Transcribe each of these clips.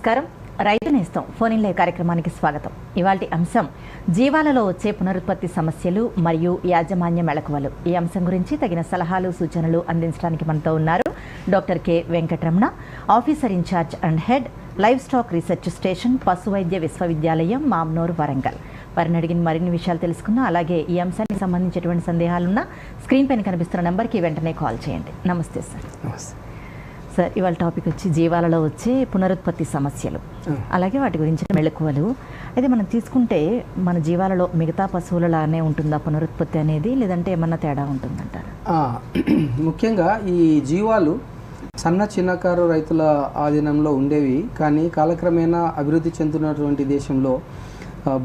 నమస్కారం. రైతు నేస్తం ఫోన్ ఇన్ లైవ్ కార్యక్రమానికి స్వాగతం. ఇవాల్టి అంశం జీవాలలో వచ్చే పునరుత్పత్తి సమస్యలు మరియు యాజమాన్య మెళకువలు. ఈ అంశం గురించి తగిన సలహాలు సూచనలు అందించడానికి మనతో ఉన్నారు doctor K Venkataramana, officer incharge and head livestock research station, పశువైద్య విశ్వవిద్యాలయం, మామ్నూర్, వరంగల్. వారిని అడిగిన మరిన్ని విషయాలు తెలుసుకుందాం. అలాగే ఈ అంశానికి సంబంధించినటువంటి సందేహాలున్నా స్క్రీన్ పైన కనిపిస్తున్న నెంబర్కి వెంటనే కాల్ చేయండి. నమస్తే సార్. నమస్తే సార్, ఇవాళ టాపిక్ వచ్చి జీవాలలో వచ్చే పునరుత్పత్తి సమస్యలు, అలాగే వాటి గురించిన మెళకువలు. అయితే మనం తీసుకుంటే మన జీవాలలో మిగతా పశువులలానే ఉంటుందా పునరుత్పత్తి అనేది, లేదంటే ఏమన్నా తేడా ఉంటుందంటారు? ముఖ్యంగా ఈ జీవాలు సన్న చిన్నకారు రైతుల ఆధీనంలో ఉండేవి, కానీ కాలక్రమేణా అభివృద్ధి చెందుతున్నటువంటి దేశంలో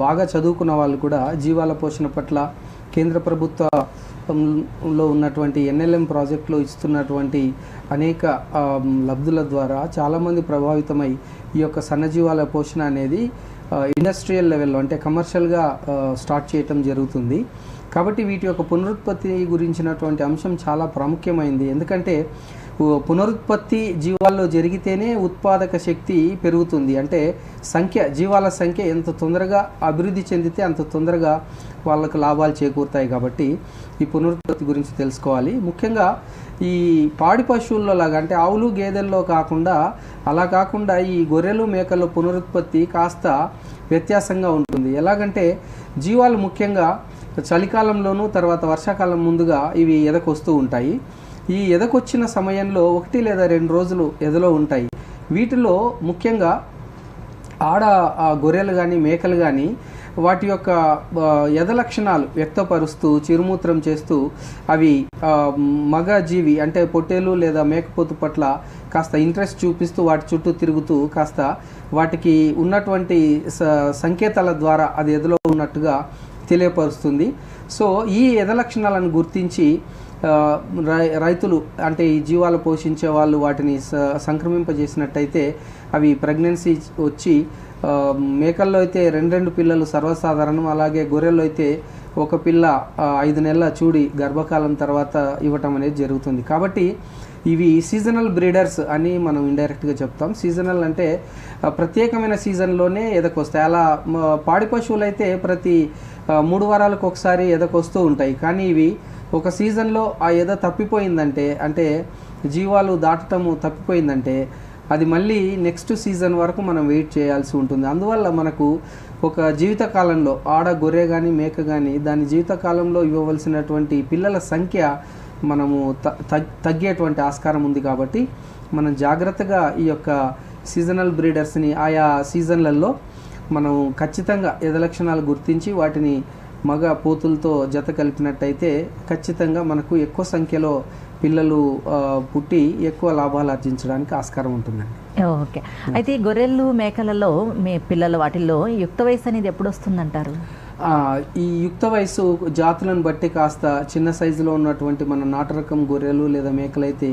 బాగా చదువుకున్న వాళ్ళు కూడా జీవాల పోషణ పట్ల కేంద్ర ప్రభుత్వంలో ఉన్నటువంటి ఎన్ఎల్ఎం ప్రాజెక్టులో ఇస్తున్నటువంటి అనేక లబ్ధుల ద్వారా చాలామంది ప్రభావితమై ఈ యొక్క సన్నజీవాల పోషణ అనేది ఇండస్ట్రియల్ లెవెల్లో అంటే కమర్షియల్గా స్టార్ట్ చేయటం జరుగుతుంది. కాబట్టి వీటి యొక్క పునరుత్పత్తి గురించినటువంటి అంశం చాలా ప్రాముఖ్యమైంది. ఎందుకంటే పునరుత్పత్తి జీవాల్లో జరిగితేనే ఉత్పాదక శక్తి పెరుగుతుంది. అంటే జీవాల సంఖ్య ఎంత తొందరగా అభివృద్ధి చెందితే అంత తొందరగా వాళ్ళకు లాభాలు చేకూరుతాయి. కాబట్టి ఈ పునరుత్పత్తి గురించి తెలుసుకోవాలి. ముఖ్యంగా ఈ పాడి పశువుల్లో లాగా అంటే ఆవులు గేదెల్లో అలా కాకుండా ఈ గొర్రెలు మేకల పునరుత్పత్తి కాస్త వ్యత్యాసంగా ఉంటుంది. ఎలాగంటే జీవాలు ముఖ్యంగా చలికాలంలోనూ తర్వాత వర్షాకాలం ముందుగా ఇవి ఎదకొస్తూ ఉంటాయి. ఈ ఎదకొచ్చిన సమయంలో 1 లేదా 2 రోజులు ఎదలో ఉంటాయి. వీటిలో ముఖ్యంగా గొర్రెలు కానీ మేకలు కానీ వాటి యొక్క ఎద లక్షణాలు వ్యక్తపరుస్తూ చిరుమూత్రం చేస్తూ అవి మగ జీవి అంటే పొట్టేలు లేదా మేకపోతు పట్ల కాస్త ఇంట్రెస్ట్ చూపిస్తూ వాటి చుట్టూ తిరుగుతూ కాస్త వాటికి ఉన్నటువంటి సంకేతాల ద్వారా అది ఎదలో ఉన్నట్టుగా తెలియపరుస్తుంది. సో ఈ ఎద లక్షణాలను గుర్తించి రైతులు అంటే ఈ జీవాలు పోషించే వాళ్ళు వాటిని సంక్రమింపజేసినట్టయితే అవి ప్రెగ్నెన్సీ వచ్చి మేకల్లో అయితే 2 పిల్లలు సర్వసాధారణం. అలాగే గొర్రెల్లో అయితే 1 పిల్ల 5 నెలల చూడి గర్భకాలం తర్వాత ఇవ్వటం అనేది జరుగుతుంది. కాబట్టి ఇవి సీజనల్ బ్రీడర్స్ అని మనం ఇండైరెక్ట్గా చెప్తాం. సీజనల్ అంటే ప్రత్యేకమైన సీజన్లోనే ఎదకొస్తాయి. అలా పాడి పశువులు అయితే ప్రతి 3 వారాలకు ఒకసారి ఎదకొస్తూ ఉంటాయి. కానీ ఇవి ఒక సీజన్లో ఆ ఎద తప్పిపోయిందంటే, అంటే జీవాలు దాటటము తప్పిపోయిందంటే అది మళ్ళీ నెక్స్ట్ సీజన్ వరకు మనం వెయిట్ చేయాల్సి ఉంటుంది. అందువల్ల మనకు ఒక జీవితకాలంలో గొర్రె కానీ మేక కానీ దాని జీవితకాలంలో ఇవ్వవలసినటువంటి పిల్లల సంఖ్య మనము తగ్గేటువంటి ఆస్కారం ఉంది. కాబట్టి మనం జాగ్రత్తగా ఈ యొక్క సీజనల్ బ్రీడర్స్ని ఆయా సీజన్లలో మనం ఖచ్చితంగా ఎద లక్షణాలు గుర్తించి వాటిని మగ పోతులతో జత కలిపినట్టయితే ఖచ్చితంగా మనకు ఎక్కువ సంఖ్యలో పిల్లలు పుట్టి ఎక్కువ లాభాలు ఆర్జించడానికి ఆస్కారం ఉంటుందండి. ఓకే. అయితే ఈ గొర్రెలు మేకలలో మీ పిల్లలు వాటిల్లో యుక్త వయసు అనేది ఎప్పుడు వస్తుందంటారు? ఈ యుక్త వయసు జాతులను బట్టి కాస్త చిన్న సైజులో ఉన్నటువంటి మన నాటు రకం గొర్రెలు లేదా మేకలైతే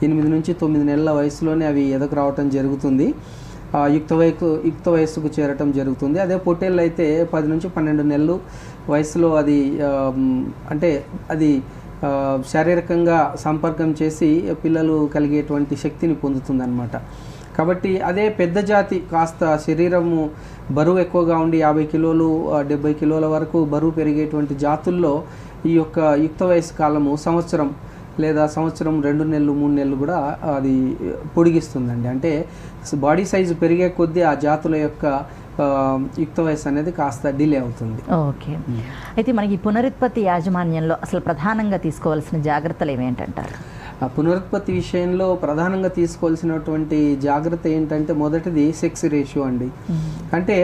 8 నుంచి 9 నెలల వయసులోనే అవి ఎదకు రావటం జరుగుతుంది. యుక్త వయస్సుకు చేరటం జరుగుతుంది. అదే పొట్టేళ్ళు అయితే 10 నుంచి 12 నెలలు వయసులో అది శారీరకంగా సంపర్కం చేసి పిల్లలు కలిగేటువంటి శక్తిని పొందుతుంది అన్నమాట. కాబట్టి అదే పెద్ద జాతి కాస్త శరీరము బరువు ఎక్కువగా ఉండి 50 కిలోలు 70 కిలోల వరకు బరువు పెరిగేటువంటి జాతుల్లో ఈ యొక్క యుక్త వయసు కాలము సంవత్సరం లేదా 2 నెలలు 3 నెలలు కూడా అది పొడిగిస్తుందండి. అంటే బాడీ సైజు పెరిగే కొద్దీ ఆ జాతుల యొక్క యుక్త వయసు అనేది కాస్త డిలే అవుతుంది. ఓకే. అయితే మనకి పునరుత్పత్తి యాజమాన్యంలో అసలు ప్రధానంగా తీసుకోవాల్సిన జాగ్రత్తలు ఏమేంటంటారు? పునరుత్పత్తి విషయంలో ప్రధానంగా తీసుకోవాల్సినటువంటి జాగ్రత్త ఏంటంటే మొదటిది సెక్స్ రేషియో అండి. అంటే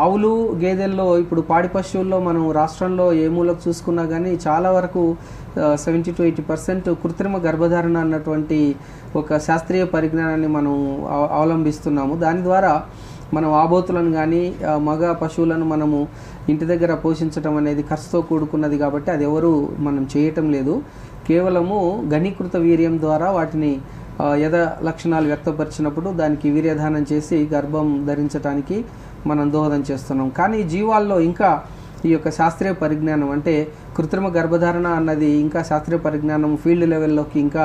ఆవులు గేదెల్లో ఇప్పుడు పాడి పశువుల్లో మనం రాష్ట్రంలో ఏ మూలకు చూసుకున్నా కానీ చాలా వరకు 70 to 80% కృత్రిమ గర్భధారణ అన్నటువంటి ఒక శాస్త్రీయ పరిజ్ఞానాన్ని మనం అవలంబిస్తున్నాము. దాని ద్వారా మనం ఆబోతులను కానీ మగ పశువులను మనము ఇంటి దగ్గర పోషించడం అనేది ఖర్చుతో కూడుకున్నది. కాబట్టి అది ఎవరు మనం చేయటం లేదు. కేవలము ఘనీకృత వీర్యం ద్వారా వాటిని యథ లక్షణాలు వ్యక్తపరిచినప్పుడు దానికి వీర్యధానం చేసి గర్భం ధరించడానికి మనం దోహదం చేస్తున్నాం. కానీ జీవాల్లో ఇంకా ఈ యొక్క శాస్త్రీయ పరిజ్ఞానం అంటే కృత్రిమ గర్భధారణ అన్నది ఇంకా శాస్త్రీయ పరిజ్ఞానం ఫీల్డ్ లెవెల్లోకి ఇంకా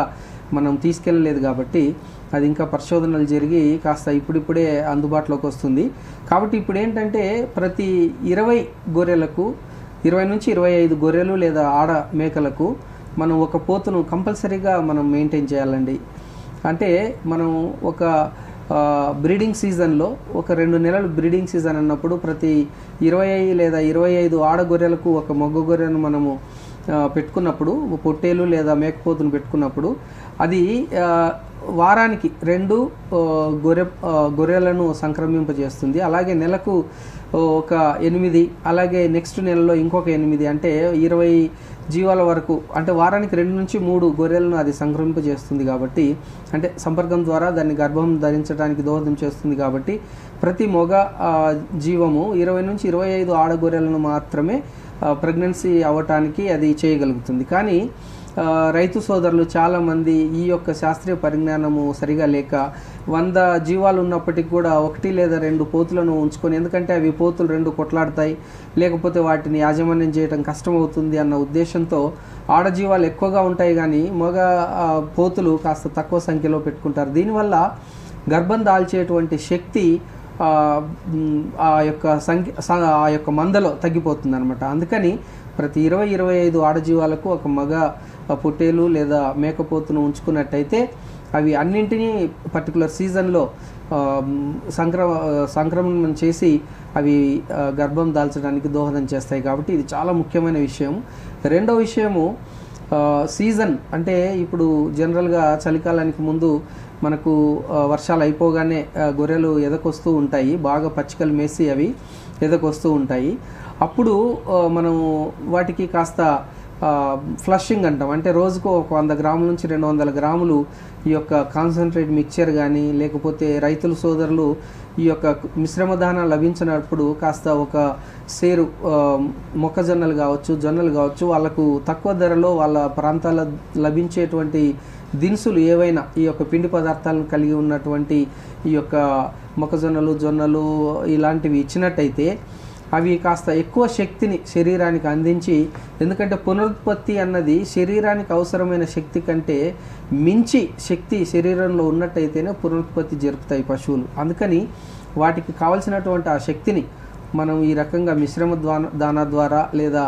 మనం తీసుకెళ్ళలేదు కాబట్టి అది ఇంకా పరిశోధనలు జరిగి కాస్త ఇప్పుడిప్పుడే అందుబాటులోకి వస్తుంది. కాబట్టి ఇప్పుడు ఏంటంటే ప్రతి 20 గొర్రెలకు 20 నుంచి 25 గొర్రెలు లేదా ఆడ మేకలకు మనం ఒక పోతును కంపల్సరీగా మనం మెయింటైన్ చేయాలండి. అంటే మనం ఒక బ్రీడింగ్ సీజన్లో ఒక 2 నెలలు బ్రీడింగ్ సీజన్ అన్నప్పుడు ప్రతి 20 లేదా 25 ఆడ గొర్రెలకు ఒక మగ గొర్రెను మనము పెట్టుకున్నప్పుడు, పొట్టేలు లేదా మేకపోతును పెట్టుకున్నప్పుడు అది వారానికి 2 గొర్రెలను సంక్రమింపజేస్తుంది. అలాగే నెలకు ఒక 8, అలాగే నెక్స్ట్ నెలలో ఇంకొక 8, అంటే 20 జీవాల వరకు, అంటే వారానికి 2 నుంచి 3 గొర్రెలను అది సంక్రమింపజేస్తుంది. కాబట్టి అంటే సంపర్కం ద్వారా దాన్ని గర్భం ధరించడానికి దోహదం చేస్తుంది. కాబట్టి ప్రతి మగ జీవము 20 నుంచి 25 ఆడ గొర్రెలను మాత్రమే ప్రెగ్నెన్సీ అవ్వటానికి అది చేయగలుగుతుంది. కానీ రైతు సోదరులు చాలామంది ఈ యొక్క శాస్త్రీయ పరిజ్ఞానము సరిగా లేక 100 జీవాలు ఉన్నప్పటికీ కూడా 1 లేదా 2 పోతులను ఉంచుకొని, ఎందుకంటే అవి పోతులు 2 కొట్లాడతాయి, లేకపోతే వాటిని యాజమాన్యం చేయడం కష్టమవుతుంది అన్న ఉద్దేశంతో ఆడజీవాలు ఎక్కువగా ఉంటాయి కానీ మగ పోతులు కాస్త తక్కువ సంఖ్యలో పెట్టుకుంటారు. దీనివల్ల గర్భం దాల్చేటువంటి శక్తి ఆ యొక్క మందలో తగ్గిపోతుంది అనమాట. అందుకని ప్రతి 20-25 ఆడజీవాలకు ఒక మగ పొట్టేలు లేదా మేకపోతును ఉంచుకున్నట్టయితే అవి అన్నింటినీ పర్టికులర్ సీజన్లో సంక్రమణం చేసి అవి గర్భం దాల్చడానికి దోహదం చేస్తాయి. కాబట్టి ఇది చాలా ముఖ్యమైన విషయం. రెండో విషయము సీజన్, అంటే ఇప్పుడు జనరల్గా చలికాలానికి ముందు మనకు వర్షాలు అయిపోగానే గొర్రెలు ఎదకొస్తూ ఉంటాయి, బాగా పచ్చికలు మేసి అవి ఎదకొస్తూ ఉంటాయి. అప్పుడు మనం వాటికి కాస్త ఫ్లషింగ్ అంటాం, అంటే రోజుకు ఒక 100 గ్రాముల నుంచి 200 గ్రాములు ఈ యొక్క కాన్సన్ట్రేట్ మిక్చర్ కానీ, లేకపోతే రైతుల సోదరులు ఈ యొక్క మిశ్రమ దానా లభించినప్పుడు కాస్త ఒక సేరు మొక్కజొన్నలు కావచ్చు, జొన్నలు కావచ్చు, వాళ్ళకు తక్కువ ధరలో వాళ్ళ ప్రాంతాల్లో లభించేటువంటి దినుసులు ఏవైనా ఈ యొక్క పిండి పదార్థాలను కలిగి ఉన్నటువంటి ఈ యొక్క మొక్కజొన్నలు, జొన్నలు ఇలాంటివి ఇచ్చినట్టయితే అవి కాస్త ఎక్కువ శక్తిని శరీరానికి అందించి, ఎందుకంటే పునరుత్పత్తి అన్నది శరీరానికి అవసరమైన శక్తి కంటే మించి శక్తి శరీరంలో ఉన్నట్టయితేనే పునరుత్పత్తి జరుపుతాయి పశువులు. అందుకని వాటికి కావలసినటువంటి ఆ శక్తిని మనం ఈ రకంగా మిశ్రమ దానా ద్వారా లేదా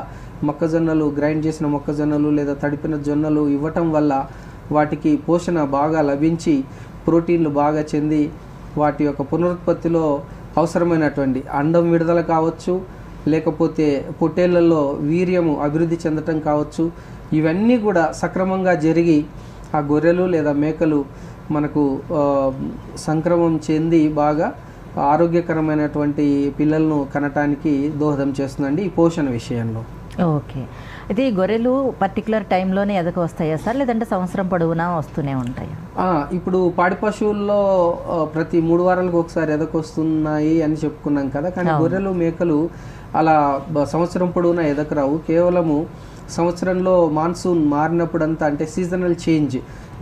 మొక్కజొన్నలు, గ్రైండ్ చేసిన మొక్కజొన్నలు లేదా తడిపిన జొన్నలు ఇవ్వటం వల్ల వాటికి పోషణ బాగా లభించి ప్రోటీన్లు బాగా చెంది వాటి యొక్క పునరుత్పత్తిలో అవసరమైనటువంటి అండం విడుదల కావచ్చు, లేకపోతే పొట్టేళ్లలో వీర్యము అభివృద్ధి చెందటం కావచ్చు, ఇవన్నీ కూడా సక్రమంగా జరిగి ఆ గొర్రెలు లేదా మేకలు మనకు సంక్రమం చెంది బాగా ఆరోగ్యకరమైనటువంటి పిల్లలను కనటానికి దోహదం చేస్తుందండి ఈ పోషణ విషయంలో. ఓకే, అయితే ఈ గొర్రెలు పర్టికులర్ టైంలోనే ఎదకు వస్తాయా సార్, లేదంటే సంవత్సరం పొడవునా వస్తూనే ఉంటాయా? ఇప్పుడు పాడి పశువుల్లో ప్రతి 3 వారాలకు ఒకసారి ఎదకొస్తున్నాయి అని చెప్పుకున్నాం కదా, కానీ గొర్రెలు మేకలు అలా సంవత్సరం పొడవునా ఎదకరావు. కేవలము సంవత్సరంలో మాన్సూన్ మారినప్పుడంతా, అంటే సీజనల్ చేంజ్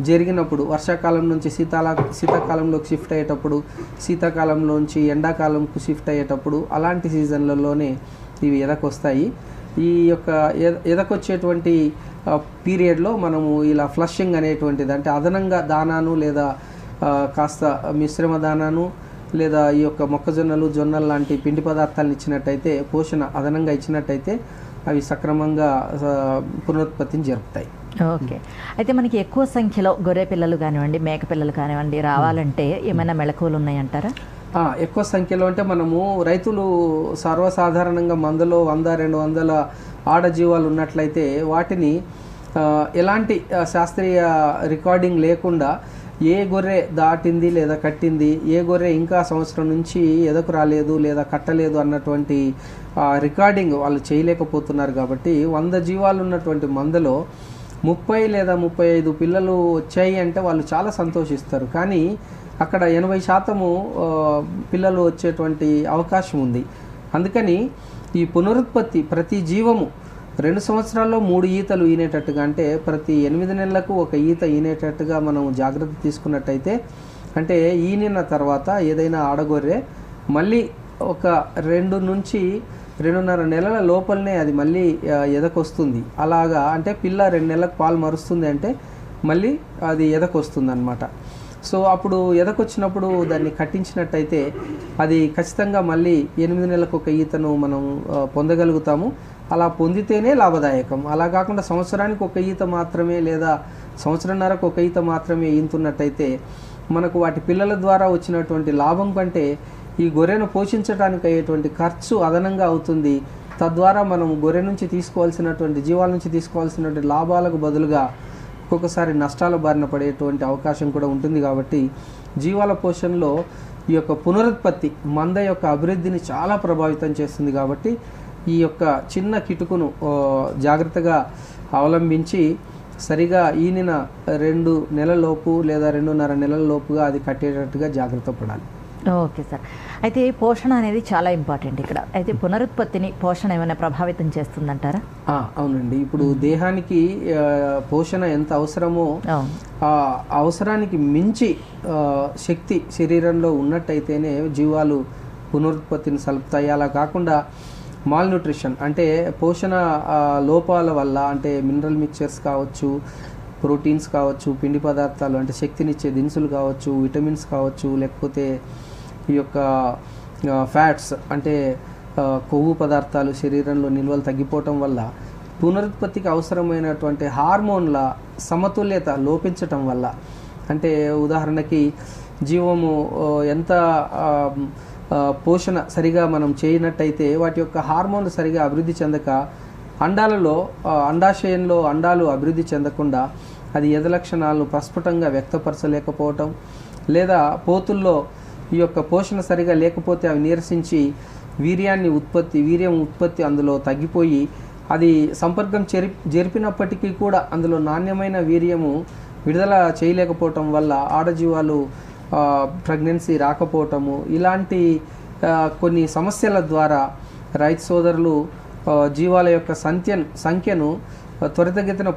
జరిగినప్పుడు, వర్షాకాలం నుంచి శీతాకాలంలోకి షిఫ్ట్ అయ్యేటప్పుడు, శీతాకాలంలోంచి ఎండాకాలంకు షిఫ్ట్ అయ్యేటప్పుడు అలాంటి సీజన్లలోనే ఇవి ఎదకొస్తాయి. ఈ యొక్క ఎదకొచ్చేటువంటి పీరియడ్లో మనము ఇలా ఫ్లషింగ్ అనేటువంటిది, అంటే అదనంగా దానాను లేదా కాస్త మిశ్రమ దానాను లేదా ఈ యొక్క మొక్కజొన్నలు, జొన్నలు లాంటి పిండి పదార్థాలను ఇచ్చినట్టయితే, పోషణ అదనంగా ఇచ్చినట్టయితే అవి సక్రమంగా పునరుత్పత్తిని జరుపుతాయి. ఓకే, అయితే మనకి ఎక్కువ సంఖ్యలో గొర్రె పిల్లలు కానివ్వండి, మేక పిల్లలు కానివ్వండి రావాలంటే ఏమైనా మెళకువలు ఉన్నాయంటారా? ఎక్కువ సంఖ్యలో అంటే మనము రైతులు సర్వసాధారణంగా మందలో 100-200 ఆడజీవాలు ఉన్నట్లయితే వాటిని ఎలాంటి శాస్త్రీయ రికార్డింగ్ లేకుండా ఏ గొర్రె దాటింది లేదా కట్టింది, ఏ గొర్రె ఇంకా సంవత్సరం నుంచి ఎదకు రాలేదు లేదా కట్టలేదు అన్నటువంటి రికార్డింగ్ వాళ్ళు చేయలేకపోతున్నారు. కాబట్టి 100 జీవాలు ఉన్నటువంటి మందలో 30 లేదా 35 పిల్లలు వచ్చాయి అంటే వాళ్ళు చాలా సంతోషిస్తారు. కానీ అక్కడ 80% పిల్లలు వచ్చేటువంటి అవకాశం ఉంది. అందుకని ఈ పునరుత్పత్తి ప్రతి జీవము 2 సంవత్సరాల్లో 3 ఈతలు ఈనేటట్టుగా, అంటే ప్రతి 8 నెలలకు ఒక ఈత ఈనేటట్టుగా మనం జాగ్రత్త తీసుకున్నట్టయితే, అంటే ఈనిన తర్వాత ఏదైనా ఆడగొర్రె మళ్ళీ ఒక 2 నుంచి 2.5 నెలల లోపలనే అది మళ్ళీ ఎదకొస్తుంది. అలాగా అంటే పిల్ల 2 నెలలకు పాలు మరుస్తుంది అంటే మళ్ళీ అది ఎదకొస్తుంది అనమాట. సో అప్పుడు ఎదకొచ్చినప్పుడు దాన్ని కట్టించినట్టయితే అది ఖచ్చితంగా మళ్ళీ 8 నెలలకు ఒక ఈతను మనం పొందగలుగుతాము. అలా పొందితేనే లాభదాయకం. అలా కాకుండా సంవత్సరానికి ఒక ఈత మాత్రమే లేదా సంవత్సరంన్నరకు ఒక ఈత మాత్రమే ఈతున్నట్టయితే మనకు వాటి పిల్లల ద్వారా వచ్చినటువంటి లాభం కంటే ఈ గొర్రెను పోషించడానికి అయ్యేటువంటి ఖర్చు అదనంగా అవుతుంది. తద్వారా మనం గొర్రె నుంచి తీసుకోవాల్సినటువంటి జీవాల నుంచి తీసుకోవాల్సినటువంటి లాభాలకు బదులుగా ఒక్కొక్కసారి నష్టాల బారిన పడేటువంటి అవకాశం కూడా ఉంటుంది. కాబట్టి జీవాల పోషణలో ఈ యొక్క పునరుత్పత్తి మంద యొక్క అభివృద్ధిని చాలా ప్రభావితం చేస్తుంది. కాబట్టి ఈ యొక్క చిన్న కిటుకును జాగ్రత్తగా అవలంబించి సరిగా ఈనిన 2 నెలలలోపు లేదా 2.5 నెలలలోపుగా అది కట్టేటట్టుగా జాగ్రత్త పడాలి. Okay sir. అయితే పోషణ అనేది చాలా ఇంపార్టెంట్ ఇక్కడ. అయితే పునరుత్పత్తిని పోషణ ఏమైనా ప్రభావితం చేస్తుందంటారా? అవునండి. ఇప్పుడు దేహానికి పోషణ ఎంత అవసరమో అవసరానికి మించి శక్తి శరీరంలో ఉన్నట్టయితేనే జీవాలు పునరుత్పత్తిని సలుపుతాయి. అలా కాకుండా మాల్ న్యూట్రిషన్ అంటే పోషణ లోపాల వల్ల అంటే మినరల్ మిక్చర్స్ కావచ్చు, ప్రోటీన్స్ కావచ్చు, పిండి పదార్థాలు అంటే శక్తినిచ్చే దినుసులు కావచ్చు, విటమిన్స్ కావచ్చు, లేకపోతే ఈ యొక్క ఫ్యాట్స్ అంటే కొవ్వు పదార్థాలు శరీరంలో నిల్వలు తగ్గిపోవటం వల్ల పునరుత్పత్తికి అవసరమైనటువంటి హార్మోన్ల సమతుల్యత లోపించటం వల్ల అంటే ఉదాహరణకి జీవము ఎంత పోషణ సరిగా మనం చేయనట్టయితే వాటి యొక్క హార్మోన్లు సరిగా అభివృద్ధి చెందక అండాశయంలో అండాలు అభివృద్ధి చెందకుండా అది ఎద లక్షణాలను ప్రస్ఫుటంగా వ్యక్తపరచలేకపోవటం లేదా పోతుల్లో ఈ యొక్క పోషణ సరిగా లేకపోతే అవి నీరసించి వీర్యం ఉత్పత్తి అందులో తగ్గిపోయి అది సంపర్కం జరిపినప్పటికీ కూడా అందులో నాణ్యమైన వీర్యము విడుదల చేయలేకపోవటం వల్ల ఆడజీవాలు ప్రెగ్నెన్సీ రాకపోవటము ఇలాంటి కొన్ని సమస్యల ద్వారా రైతు సోదరులు జీవాల యొక్క సంఖ్యను త్వరితగతిన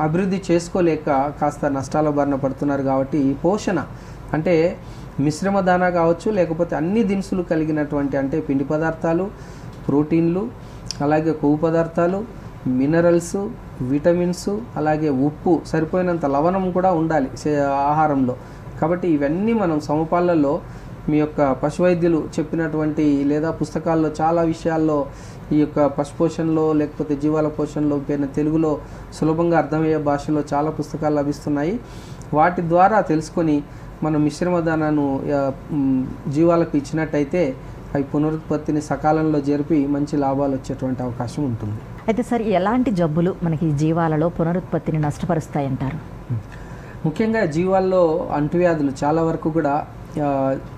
అభివృద్ధి చేసుకోలేక కాస్త నష్టాల బారిన పడుతున్నారు. కాబట్టి పోషణ అంటే మిశ్రమ దానా కావచ్చు, లేకపోతే అన్ని దినుసులు కలిగినటువంటి అంటే పిండి పదార్థాలు, ప్రోటీన్లు, అలాగే కొవ్వు పదార్థాలు, మినరల్స్, విటమిన్స్, అలాగే ఉప్పు, సరిపోయినంత లవణం కూడా ఉండాలి ఆహారంలో. కాబట్టి ఇవన్నీ మనం సమపాళ్లలో మీ యొక్క పశువైద్యులు చెప్పినటువంటి లేదా పుస్తకాల్లో చాలా విషయాల్లో ఈ యొక్క పశుపోషణలో లేకపోతే జీవాల పోషణలో తెలుగులో సులభంగా అర్థమయ్యే భాషలో చాలా పుస్తకాలు లభిస్తున్నాయి. వాటి ద్వారా తెలుసుకొని మనం మిశ్రమ దానాను జీవాలకు ఇచ్చినట్టయితే అవి పునరుత్పత్తిని సకాలంలో జరిపి మంచి లాభాలు వచ్చేటువంటి అవకాశం ఉంటుంది. అయితే సార్ ఎలాంటి జబ్బులు మనకి జీవాలలో పునరుత్పత్తిని నష్టపరుస్తాయంటారు? ముఖ్యంగా జీవాల్లో అంటువ్యాధులు చాలా వరకు కూడా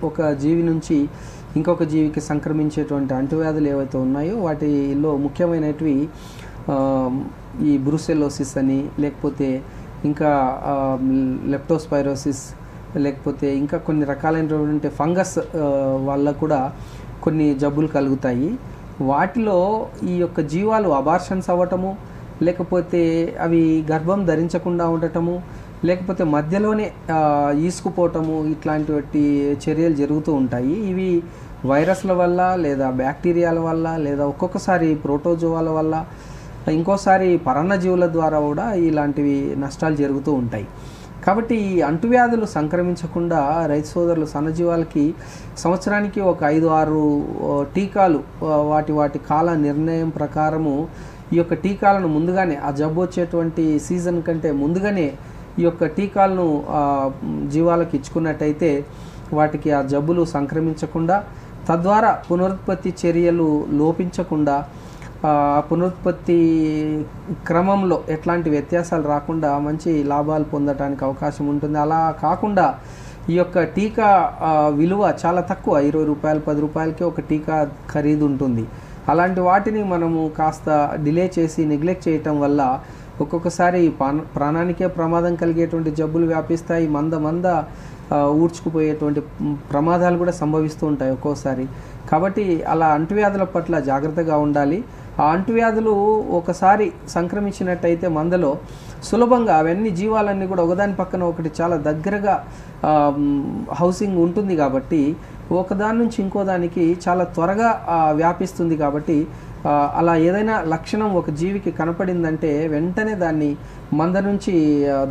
ఒక జీవి నుంచి ఇంకొక జీవికి సంక్రమించేటువంటి అంటువ్యాధులు ఏవైతే ఉన్నాయో వాటిలో ముఖ్యమైనవి ఈ బ్రూసెలోసిస్ అని, లేకపోతే ఇంకా లెప్టోస్పైరోసిస్, లేకపోతే ఇంకా కొన్ని రకాలైనటువంటి ఫంగస్ వల్ల కూడా కొన్ని జబ్బులు కలుగుతాయి. వాటిలో ఈ యొక్క జీవాలు అబార్షన్స్ అవ్వటము, లేకపోతే అవి గర్భం ధరించకుండా ఉండటము, లేకపోతే మధ్యలోనే ఈసుకుపోవటము ఇట్లాంటి చర్యలు జరుగుతూ ఉంటాయి. ఇవి వైరస్ల వల్ల లేదా బ్యాక్టీరియాల వల్ల లేదా ఒక్కొక్కసారి ప్రోటోజోవాల వల్ల ఇంకోసారి పరాన్నజీవుల ద్వారా కూడా ఇలాంటివి నష్టాలు జరుగుతూ ఉంటాయి. కాబట్టి ఈ అంటువ్యాధులు సంక్రమించకుండా రైతు సోదరులు సన్నజీవాలకి సంవత్సరానికి ఒక 5-6 టీకాలు వాటి కాల నిర్ణయం ప్రకారము ఈ యొక్క టీకాలను ముందుగానే ఆ జబ్బు వచ్చేటువంటి సీజన్ కంటే ముందుగానే ఈ యొక్క టీకాలను జీవాలకు ఇచ్చుకున్నట్టయితే వాటికి ఆ జబ్బులు సంక్రమించకుండా తద్వారా పునరుత్పత్తి చర్యలు లోపించకుండా పునరుత్పత్తి క్రమంలో ఎట్లాంటి వ్యత్యాసాలు రాకుండా మంచి లాభాలు పొందడానికి అవకాశం ఉంటుంది. అలా కాకుండా ఈ యొక్క టీకా విలువ చాలా తక్కువ, 20 రూపాయలు 10 రూపాయలకే ఒక టీకా ఖరీదు ఉంటుంది. అలాంటి వాటిని మనము కాస్త డిలే చేసి నెగ్లెక్ట్ చేయటం వల్ల ఒక్కొక్కసారి ప్రాణానికే ప్రమాదం కలిగేటువంటి జబ్బులు వ్యాపిస్తాయి. మంద ఊడ్చుకుపోయేటువంటి ప్రమాదాలు కూడా సంభవిస్తూ ఉంటాయి ఒక్కోసారి. కాబట్టి అలా అంటువ్యాధుల పట్ల జాగ్రత్తగా ఉండాలి. ఆ అంటువ్యాధులు ఒకసారి సంక్రమించినట్టయితే మందలో సులభంగా అవన్నీ జీవాలన్నీ కూడా ఒకదాని పక్కన ఒకటి చాలా దగ్గరగా హౌసింగ్ ఉంటుంది. కాబట్టి ఒకదాని నుంచి ఇంకో దానికి చాలా త్వరగా వ్యాపిస్తుంది. కాబట్టి అలా ఏదైనా లక్షణం ఒక జీవికి కనపడిందంటే వెంటనే దాన్ని మంద నుంచి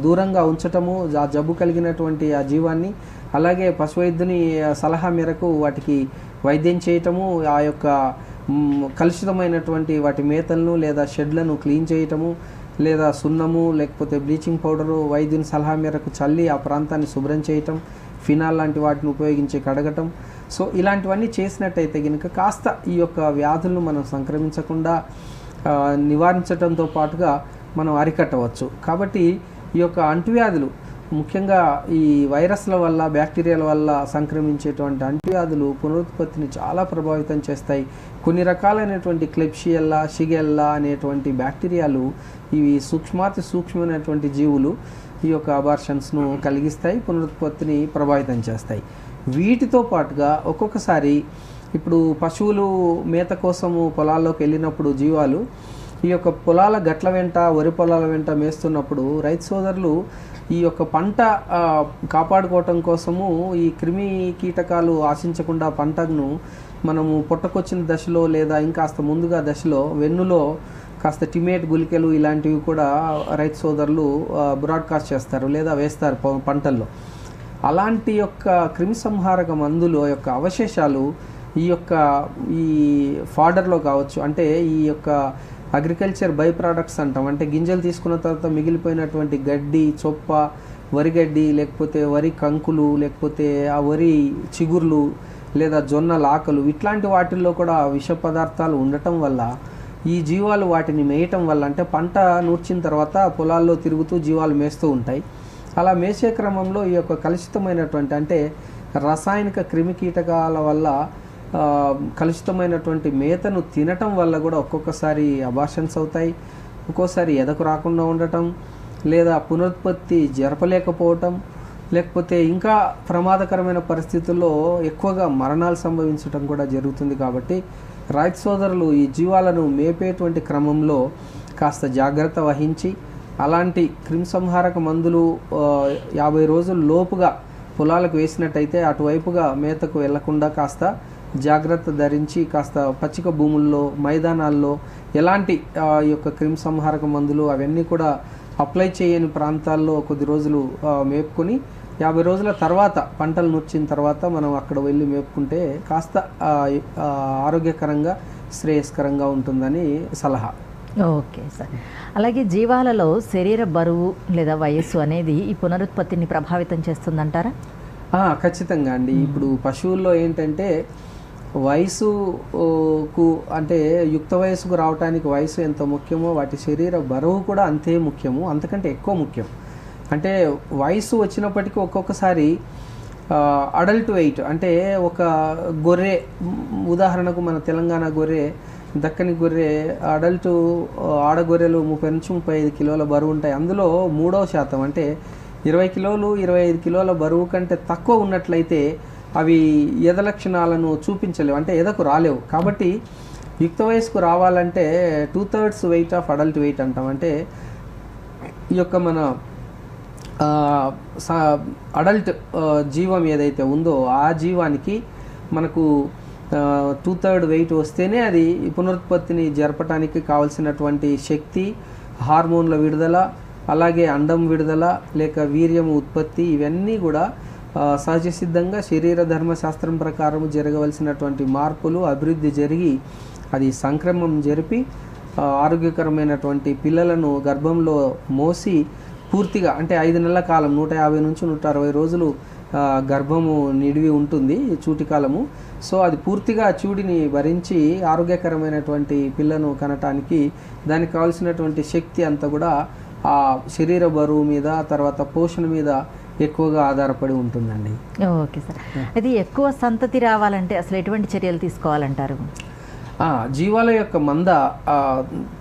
దూరంగా ఉంచటము, ఆ జబ్బు కలిగినటువంటి ఆ జీవాన్ని, అలాగే పశువైద్యుని సలహా మేరకు వాటికి వైద్యం చేయటము, ఆ యొక్క కలుషితమైనటువంటి వాటి మేతలను లేదా షెడ్లను క్లీన్ చేయటము, లేదా సున్నము లేకపోతే బ్లీచింగ్ పౌడరు వైద్యుని సలహా మేరకు చల్లి ఆ ప్రాంతాన్ని శుభ్రం చేయటం, ఫినాల్ లాంటి వాటిని ఉపయోగించి కడగటం. సో ఇలాంటివన్నీ చేసినట్టయితే కనుక కాస్త ఈ యొక్క వ్యాధులను మనం సంక్రమించకుండా నివారించడంతో పాటుగా మనం అరికట్టవచ్చు. కాబట్టి ఈ యొక్క అంటువ్యాధులు, ముఖ్యంగా ఈ వైరస్ల వల్ల బ్యాక్టీరియాల వల్ల సంక్రమించేటువంటి అంటువ్యాధులు పునరుత్పత్తిని చాలా ప్రభావితం చేస్తాయి. కొన్ని రకాలైనటువంటి క్లెబ్షియల్లా, షిగెల్లా అనేటువంటి బ్యాక్టీరియాలు, ఇవి సూక్ష్మాతి సూక్ష్మమైనటువంటి జీవులు ఈ యొక్క అబార్షన్స్ను కలిగిస్తాయి, పునరుత్పత్తిని ప్రభావితం చేస్తాయి. వీటితో పాటుగా ఒక్కొక్కసారి ఇప్పుడు పశువులు మేత కోసము పొలాల్లోకి వెళ్ళినప్పుడు జీవాలు ఈ యొక్క పొలాల గట్ల వెంట, వరి పొలాల వెంట మేస్తున్నప్పుడు రైతు సోదరులు ఈ యొక్క పంట కాపాడుకోవటం కోసము ఈ క్రిమి కీటకాలు ఆశించకుండా పంటను మనము పొట్టకొచ్చిన దశలో లేదా ఇంకాస్త ముందుగా దశలో వెన్నులో కాస్త టిమేట్ గుళికలు ఇలాంటివి కూడా రైతు సోదరులు బ్రాడ్కాస్ట్ చేస్తారు లేదా వేస్తారు పంటల్లో. అలాంటి యొక్క క్రిమి సంహారక మందుల యొక్క అవశేషాలు ఈ ఫాడర్లో కావచ్చు, అంటే ఈ యొక్క అగ్రికల్చర్ బై ప్రోడక్ట్స్ అంటాం, అంటే గింజలు తీసుకున్న తర్వాత మిగిలిపోయినటువంటి గడ్డి, చొప్ప, వరి గడ్డి, లేకపోతే వరి కంకులు, లేకపోతే ఆ వరి చిగుర్లు లేదా జొన్నల ఆకలు, ఇట్లాంటి వాటిల్లో కూడా విష పదార్థాలు ఉండటం వల్ల ఈ జీవాలు వాటిని మేయటం వల్ల, అంటే పంట నూర్చిన తర్వాత పొలాల్లో తిరుగుతూ జీవాలు మేస్తూ ఉంటాయి. అలా మేసే క్రమంలో ఈ యొక్క కలుషితమైనటువంటి, అంటే రసాయనిక క్రిమి కీటకాల వల్ల కలుషితమైనటువంటి మేతను తినటం వల్ల కూడా ఒక్కొక్కసారి అబార్షన్స్ అవుతాయి, ఒక్కోసారి ఎదకు రాకుండా ఉండటం, లేదా పునరుత్పత్తి జరపలేకపోవటం, లేకపోతే ఇంకా ప్రమాదకరమైన పరిస్థితుల్లో ఎక్కువగా మరణాలు సంభవించడం కూడా జరుగుతుంది. కాబట్టి రైతు సోదరులు ఈ జీవాలను మేపేటువంటి క్రమంలో కాస్త జాగ్రత్త వహించి అలాంటి క్రిమిసంహారక మందులు 50 రోజుల లోపుగా పొలాలకు వేసినట్టయితే అటువైపుగా మేతకు వెళ్లకుండా కాస్త జాగ్రత్త ధరించి కాస్త పచ్చిక భూముల్లో, మైదానాల్లో ఎలాంటి ఈ యొక్క క్రిమిసంహారక మందులు అవన్నీ కూడా అప్లై చేయని ప్రాంతాల్లో కొద్ది రోజులు మేపుకొని 50 రోజుల తర్వాత పంటలు నూర్చిన తర్వాత మనం అక్కడ వెళ్ళి మేపుకుంటే కాస్త ఆరోగ్యకరంగా, శ్రేయస్కరంగా ఉంటుందని సలహా. Okay sir. అలాగే జీవాలలో శరీర బరువు లేదా వయస్సు అనేది ఈ పునరుత్పత్తిని ప్రభావితం చేస్తుందంటారా? ఖచ్చితంగా అండి. ఇప్పుడు పశువుల్లో ఏంటంటే వయసుకు, అంటే యుక్త వయసుకు రావడానికి వయసు ఎంత ముఖ్యమో వాటి శరీర బరువు కూడా అంతే ముఖ్యము, అంతకంటే ఎక్కువ ముఖ్యం. అంటే వయసు వచ్చినప్పటికీ ఒక్కొక్కసారి అడల్ట్ వెయిట్, అంటే ఒక గొర్రె, ఉదాహరణకు మన తెలంగాణ గొర్రె, దక్కని గొర్రె, అడల్ట్ ఆడగొర్రెలు 30 నుంచి 35 కిలోల బరువు ఉంటాయి. అందులో 3వ శాతం, అంటే 20 కిలోలు 25 కిలోల బరువు కంటే తక్కువ ఉన్నట్లయితే అవి ఎద లక్షణాలను చూపించలేవు, అంటే ఎదకు రాలేవు. కాబట్టి యుక్త వయసుకు రావాలంటే 2/3 వెయిట్ ఆఫ్ అడల్ట్ వెయిట్ అంటాం. అంటే ఈ యొక్క మన అడల్ట్ జీవం ఏదైతే ఉందో ఆ జీవానికి మనకు 2/3 వెయిట్ వస్తేనే అది పునరుత్పత్తిని జరపడానికి కావలసినటువంటి శక్తి, హార్మోన్ల విడుదల, అలాగే అండం విడుదల లేక వీర్యము ఉత్పత్తి, ఇవన్నీ కూడా సహజ సిద్ధంగా శరీర ధర్మశాస్త్రం ప్రకారం జరగవలసినటువంటి మార్పులు, అభివృద్ధి జరిగి అది సంక్రమం జరిపి ఆరోగ్యకరమైనటువంటి పిల్లలను గర్భంలో మోసి పూర్తిగా, అంటే 5 నెలల కాలం 150 నుంచి 160 రోజులు గర్భము నిడివి ఉంటుంది, చూటికాలము. సో అది పూర్తిగా చూడిని భరించి ఆరోగ్యకరమైనటువంటి పిల్లను కనటానికి దానికి కావాల్సినటువంటి శక్తి అంతా కూడా ఆ శరీర బరువు మీద, తర్వాత పోషణ మీద ఎక్కువగా ఆధారపడి ఉంటుందండి. Okay sir. అది ఎక్కువ సంతతి రావాలంటే అసలు ఎటువంటి చర్యలు తీసుకోవాలంటారు? జీవాల యొక్క మంద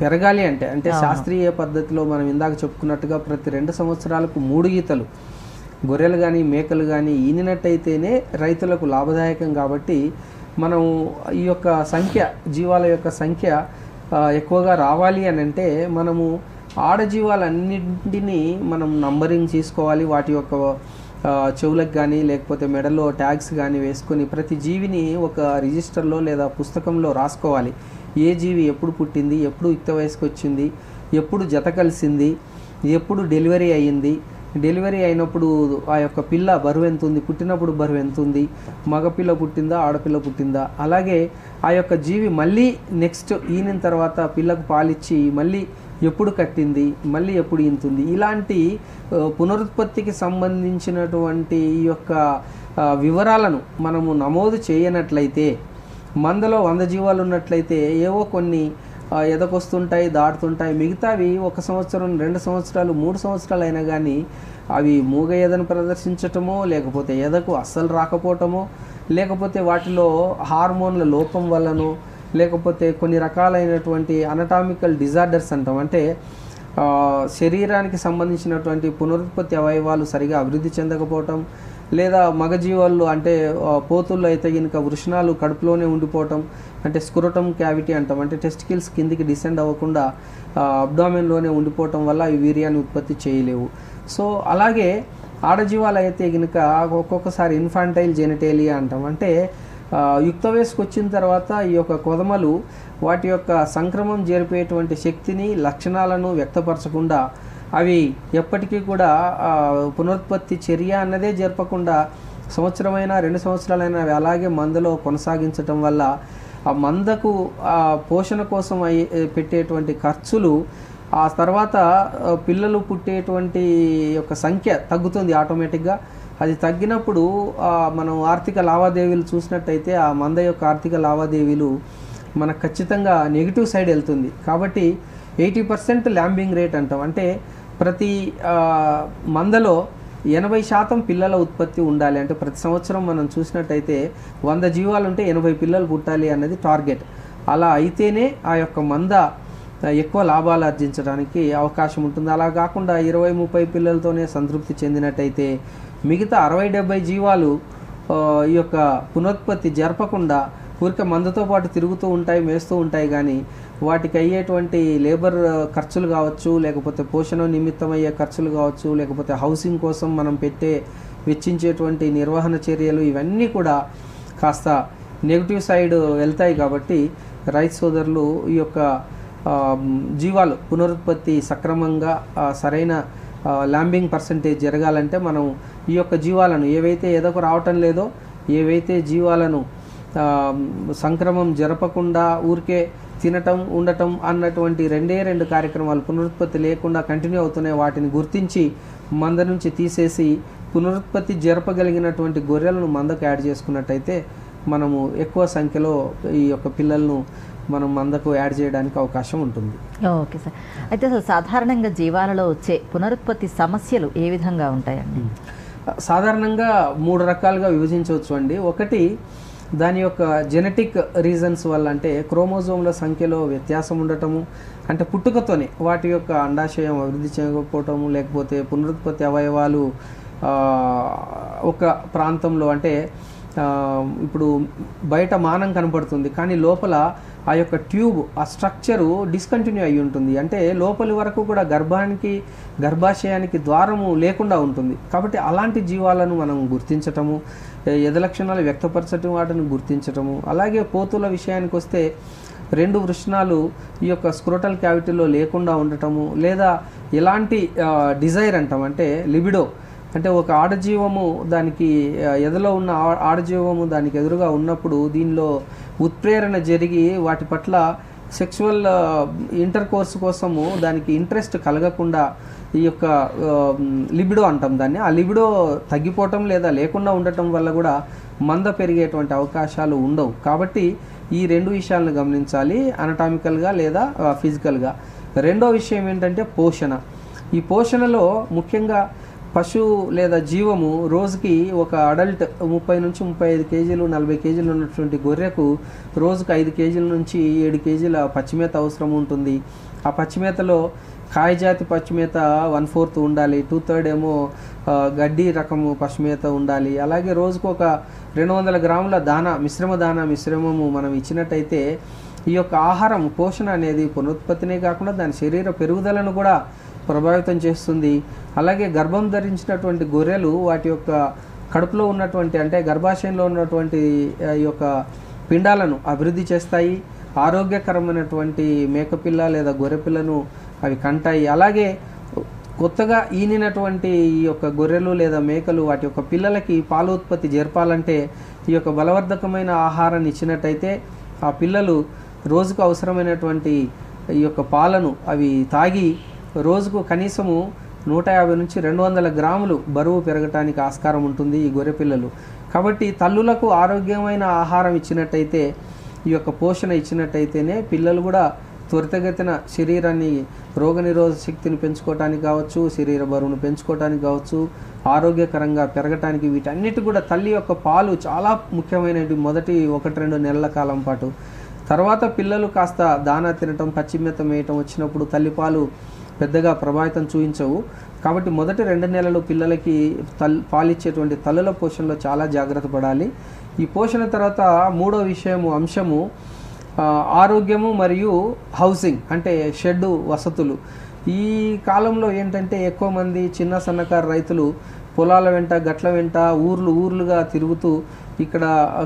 పెరగాలి అంటే శాస్త్రీయ పద్ధతిలో మనం ఇందాక చెప్పుకున్నట్టుగా ప్రతి 2 సంవత్సరాలకు 3 ఈతలు గొర్రెలు కానీ మేకలు కానీ ఈనినట్టయితేనే రైతులకు లాభదాయకం. కాబట్టి మనం ఈ యొక్క సంఖ్య, జీవాల యొక్క సంఖ్య ఎక్కువగా రావాలి అని అంటే మనము ఆడజీవాలన్నింటినీ మనం నంబరింగ్ చేసుకోవాలి. వాటి యొక్క చెవులకు కానీ లేకపోతే మెడలో ట్యాగ్స్ కానీ వేసుకొని ప్రతి జీవిని ఒక రిజిస్టర్లో లేదా పుస్తకంలో రాసుకోవాలి. ఏ జీవి ఎప్పుడు పుట్టింది, ఎప్పుడు యుక్త వయసుకు వచ్చింది, ఎప్పుడు జత కలిసింది, ఎప్పుడు డెలివరీ అయ్యింది, డెలివరీ అయినప్పుడు ఆ యొక్క పిల్ల బరువు ఎంత ఉంది, పుట్టినప్పుడు బరువు ఎంత ఉంది, మగపిల్ల పుట్టిందా ఆడపిల్ల పుట్టిందా, అలాగే ఆ యొక్క జీవి మళ్ళీ నెక్స్ట్ ఈనిన తర్వాత పిల్లకు పాలిచ్చి మళ్ళీ ఎప్పుడు కట్టింది, మళ్ళీ ఎప్పుడు ఈనుతుంది, ఇలాంటి పునరుత్పత్తికి సంబంధించినటువంటి ఈ యొక్క వివరాలను మనము నమోదు చేయనట్లయితే, మందలో 100 జీవాలు ఉన్నట్లయితే ఏవో కొన్ని ఎదకొస్తుంటాయి, దాటుతుంటాయి, మిగతావి 1 సంవత్సరం 2 సంవత్సరాలు 3 సంవత్సరాలు అయినా కానీ అవి మూగ ఎదను ప్రదర్శించటమో, లేకపోతే ఎదకు అస్సలు రాకపోవటమో, లేకపోతే వాటిలో హార్మోన్ల లోపం వల్లనో, లేకపోతే కొన్ని రకాలైనటువంటి అనటామికల్ డిజార్డర్స్ అంటాం, అంటే శరీరానికి సంబంధించినటువంటి పునరుత్పత్తి అవయవాలు సరిగా అభివృద్ధి చెందకపోవటం, లేదా మగజీవాళ్ళు అంటే పోతుల్లో అయితే కనుక వృషణాలు కడుపులోనే ఉండిపోవటం, అంటే స్క్రోటమ్ క్యావిటీ అంటాం, అంటే టెస్టికల్స్ కిందికి డిసెండ్ అవ్వకుండా అబ్డామెన్లోనే ఉండిపోవటం వల్ల అవి వీర్యాన్ని ఉత్పత్తి చేయలేవు. సో అలాగే ఆడజీవాలు అయితే కనుక ఒక్కొక్కసారి ఇన్ఫాంటైల్ జెనిటేలియా అంటాం, అంటే యుక్త వయసుకు వచ్చిన తర్వాత ఈ యొక్క కొదమలు వాటి యొక్క సంక్రమం జరిపేటువంటి శక్తిని, లక్షణాలను వ్యక్తపరచకుండా అవి ఎప్పటికీ కూడా పునరుత్పత్తి చర్య అన్నదే జరపకుండా సంవత్సరమైనా 2 సంవత్సరాలైనా అవి అలాగే మందలో కొనసాగించటం వల్ల ఆ మందకు పోషణ కోసం పెట్టేటువంటి ఖర్చులు, ఆ తర్వాత పిల్లలు పుట్టేటువంటి యొక్క సంఖ్య తగ్గుతుంది ఆటోమేటిక్గా. అది తగ్గినప్పుడు మనం ఆర్థిక లావాదేవీలు చూసినట్టయితే ఆ మంద యొక్క ఆర్థిక లావాదేవీలు మనకు ఖచ్చితంగా నెగిటివ్ సైడ్ వెళ్తుంది. కాబట్టి 80% ల్యాంబింగ్ రేట్ అంటాం, అంటే ప్రతి మందలో 80% పిల్లల ఉత్పత్తి ఉండాలి. అంటే ప్రతి సంవత్సరం మనం చూసినట్టయితే 100 జీవాలు ఉంటే 80 పిల్లలు పుట్టాలి అన్నది టార్గెట్. అలా అయితేనే ఆ యొక్క మంద ఎక్కువ లాభాలు ఆర్జించడానికి అవకాశం ఉంటుంది. అలా కాకుండా 20-30 పిల్లలతోనే సంతృప్తి చెందినట్టయితే మిగతా 60-70 జీవాలు ఈ యొక్క పునరుత్పత్తి జరపకుండా ఊరికే మందుతో పాటు తిరుగుతూ ఉంటాయి, మేస్తూ ఉంటాయి, కానీ వాటికి అయ్యేటువంటి లేబర్ ఖర్చులు కావచ్చు, లేకపోతే పోషణ నిమిత్తం అయ్యే ఖర్చులు కావచ్చు, లేకపోతే హౌసింగ్ కోసం మనం వెచ్చించేటువంటి నిర్వహణ చర్యలు, ఇవన్నీ కూడా కాస్త నెగిటివ్ సైడ్ వెళ్తాయి. కాబట్టి రైతు సోదరులు ఈ యొక్క జీవాలు పునరుత్పత్తి సక్రమంగా సరైన ల్యాంబింగ్ పర్సంటేజ్ జరగాలంటే మనం ఈ యొక్క జీవాలను ఏవైతే ఎదకు రావటం లేదో, ఏవైతే జీవాలను సంక్రమం జరపకుండా ఊరికే తినటం ఉండటం అన్నటువంటి 2 కార్యక్రమాలు పునరుత్పత్తి లేకుండా కంటిన్యూ అవుతున్నాయి, వాటిని గుర్తించి మంద నుంచి తీసేసి పునరుత్పత్తి జరపగలిగినటువంటి గొర్రెలను మందకు యాడ్ చేసుకున్నట్టయితే మనము ఎక్కువ సంఖ్యలో ఈ యొక్క పిల్లలను మనం మందకు యాడ్ చేయడానికి అవకాశం ఉంటుంది. Okay sir. అయితే సాధారణంగా జీవాలలో వచ్చే పునరుత్పత్తి సమస్యలు ఏ విధంగా ఉంటాయండి? సాధారణంగా 3 రకాలుగా విభజించవచ్చు అండి. ఒకటి దాని యొక్క జెనెటిక్ రీజన్స్ వల్ల, అంటే క్రోమోజోమ్ల సంఖ్యలో వ్యత్యాసం ఉండటము, అంటే పుట్టుకతోనే వాటి యొక్క అండాశయం అభివృద్ధి చేయకపోవటము, లేకపోతే పునరుత్పత్తి అవయవాలు ఒక ప్రాంతంలో, అంటే ఇప్పుడు బయట మానం కనపడుతుంది కానీ లోపల ఆ యొక్క ట్యూబ్, ఆ స్ట్రక్చరు డిస్కంటిన్యూ అయి ఉంటుంది, అంటే లోపలి వరకు కూడా గర్భాశయానికి ద్వారము లేకుండా ఉంటుంది. కాబట్టి అలాంటి జీవాలను మనం గుర్తించటము, ఎదలక్షణాలు వ్యక్తపరచటం, వాటిని గుర్తించటము. అలాగే పోతుల విషయానికి వస్తే 2 వృషణాలు ఈ యొక్క స్క్రోటల్ క్యావిటీలో లేకుండా ఉండటము, లేదా ఎలాంటి డిజైర్ అంటాం, అంటే లిబిడో, అంటే ఒక ఆడజీవము దానికి ఎదలో ఉన్న ఆడజీవము దానికి ఎదురుగా ఉన్నప్పుడు దీనిలో ఉత్ప్రేరణ జరిగి వాటి పట్ల సెక్సువల్ ఇంటర్ కోర్స్ కోసము దానికి ఇంట్రెస్ట్ కలగకుండా ఈ యొక్క లిబిడో అంటాం దాన్ని, ఆ లిబిడో తగ్గిపోవటం లేదా లేకుండా ఉండటం వల్ల కూడా మంద పెరిగేటువంటి అవకాశాలు ఉండవు. కాబట్టి ఈ 2 విషయాలను గమనించాలి, అనటామికల్గా లేదా ఫిజికల్గా. రెండో విషయం ఏంటంటే పోషణ. ఈ పోషణలో ముఖ్యంగా పశువు లేదా జీవము రోజుకి ఒక అడల్ట్ 30 నుంచి 35 కేజీలు 40 కేజీలు ఉన్నటువంటి గొర్రెకు రోజుకు 5 కేజీల నుంచి 7 కేజీల పచ్చిమేత అవసరం ఉంటుంది. ఆ పచ్చిమేతలో కాయజాతి పచ్చిమేత 1/4 ఉండాలి, 2/3 ఏమో గడ్డి రకము పచ్చిమేత ఉండాలి. అలాగే రోజుకు ఒక 200 గ్రాముల మిశ్రమము మనం ఇచ్చినట్టయితే ఈ యొక్క ఆహారం పోషణ అనేది పునరుత్పత్తినే కాకుండా దాని శరీర పెరుగుదలను కూడా ప్రభావితం చేస్తుంది. అలాగే గర్భం ధరించినటువంటి గొర్రెలు వాటి యొక్క కడుపులో ఉన్నటువంటి, అంటే గర్భాశయంలో ఉన్నటువంటి ఈ యొక్క పిండాలను అభివృద్ధి చేస్తాయి. ఆరోగ్యకరమైనటువంటి మేకపిల్ల లేదా గొర్రెపిల్లను అవి కంటాయి. అలాగే కొత్తగా ఈనినటువంటి ఈ యొక్క గొర్రెలు లేదా మేకలు వాటి యొక్క పిల్లలకి పాల ఉత్పత్తి జరపాలంటే ఈ యొక్క బలవర్ధకమైన ఆహారాన్ని ఇచ్చినట్టయితే ఆ పిల్లలు రోజుకు అవసరమైనటువంటి ఈ యొక్క పాలను అవి తాగి రోజుకు కనీసము 150 నుంచి 200 గ్రాములు బరువు పెరగటానికి ఆస్కారం ఉంటుంది ఈ గొర్రె పిల్లలు. కాబట్టి తల్లులకు ఆరోగ్యమైన ఆహారం ఇచ్చినట్టయితే, ఈ యొక్క పోషణ ఇచ్చినట్టయితేనే పిల్లలు కూడా త్వరితగతిన శరీరాన్ని రోగనిరోధక శక్తిని పెంచుకోవటానికి కావచ్చు, శరీర బరువును పెంచుకోవటానికి కావచ్చు, ఆరోగ్యకరంగా పెరగటానికి, వీటన్నిటి కూడా తల్లి యొక్క పాలు చాలా ముఖ్యమైనవి మొదటి 1-2 నెలల కాలం పాటు. తర్వాత పిల్లలు కాస్త దానా తినటం, పచ్చిమేత మేయటం వచ్చినప్పుడు తల్లిపాలు పెద్దగా ప్రభావితం చూపించవు. కాబట్టి మొదటి 2 నెలలు పిల్లలకి పాలిచ్చేటువంటి తల్లుల పోషణలో చాలా జాగ్రత్త పడాలి. ఈ పోషణ తర్వాత మూడో అంశము ఆరోగ్యము మరియు హౌసింగ్, అంటే షెడ్డు వసతులు. ఈ కాలంలో ఏంటంటే ఎక్కువ మంది చిన్న సన్నకారు రైతులు పొలాల వెంట గట్ల వెంట ఊర్లుగా తిరుగుతూ ఇక్కడ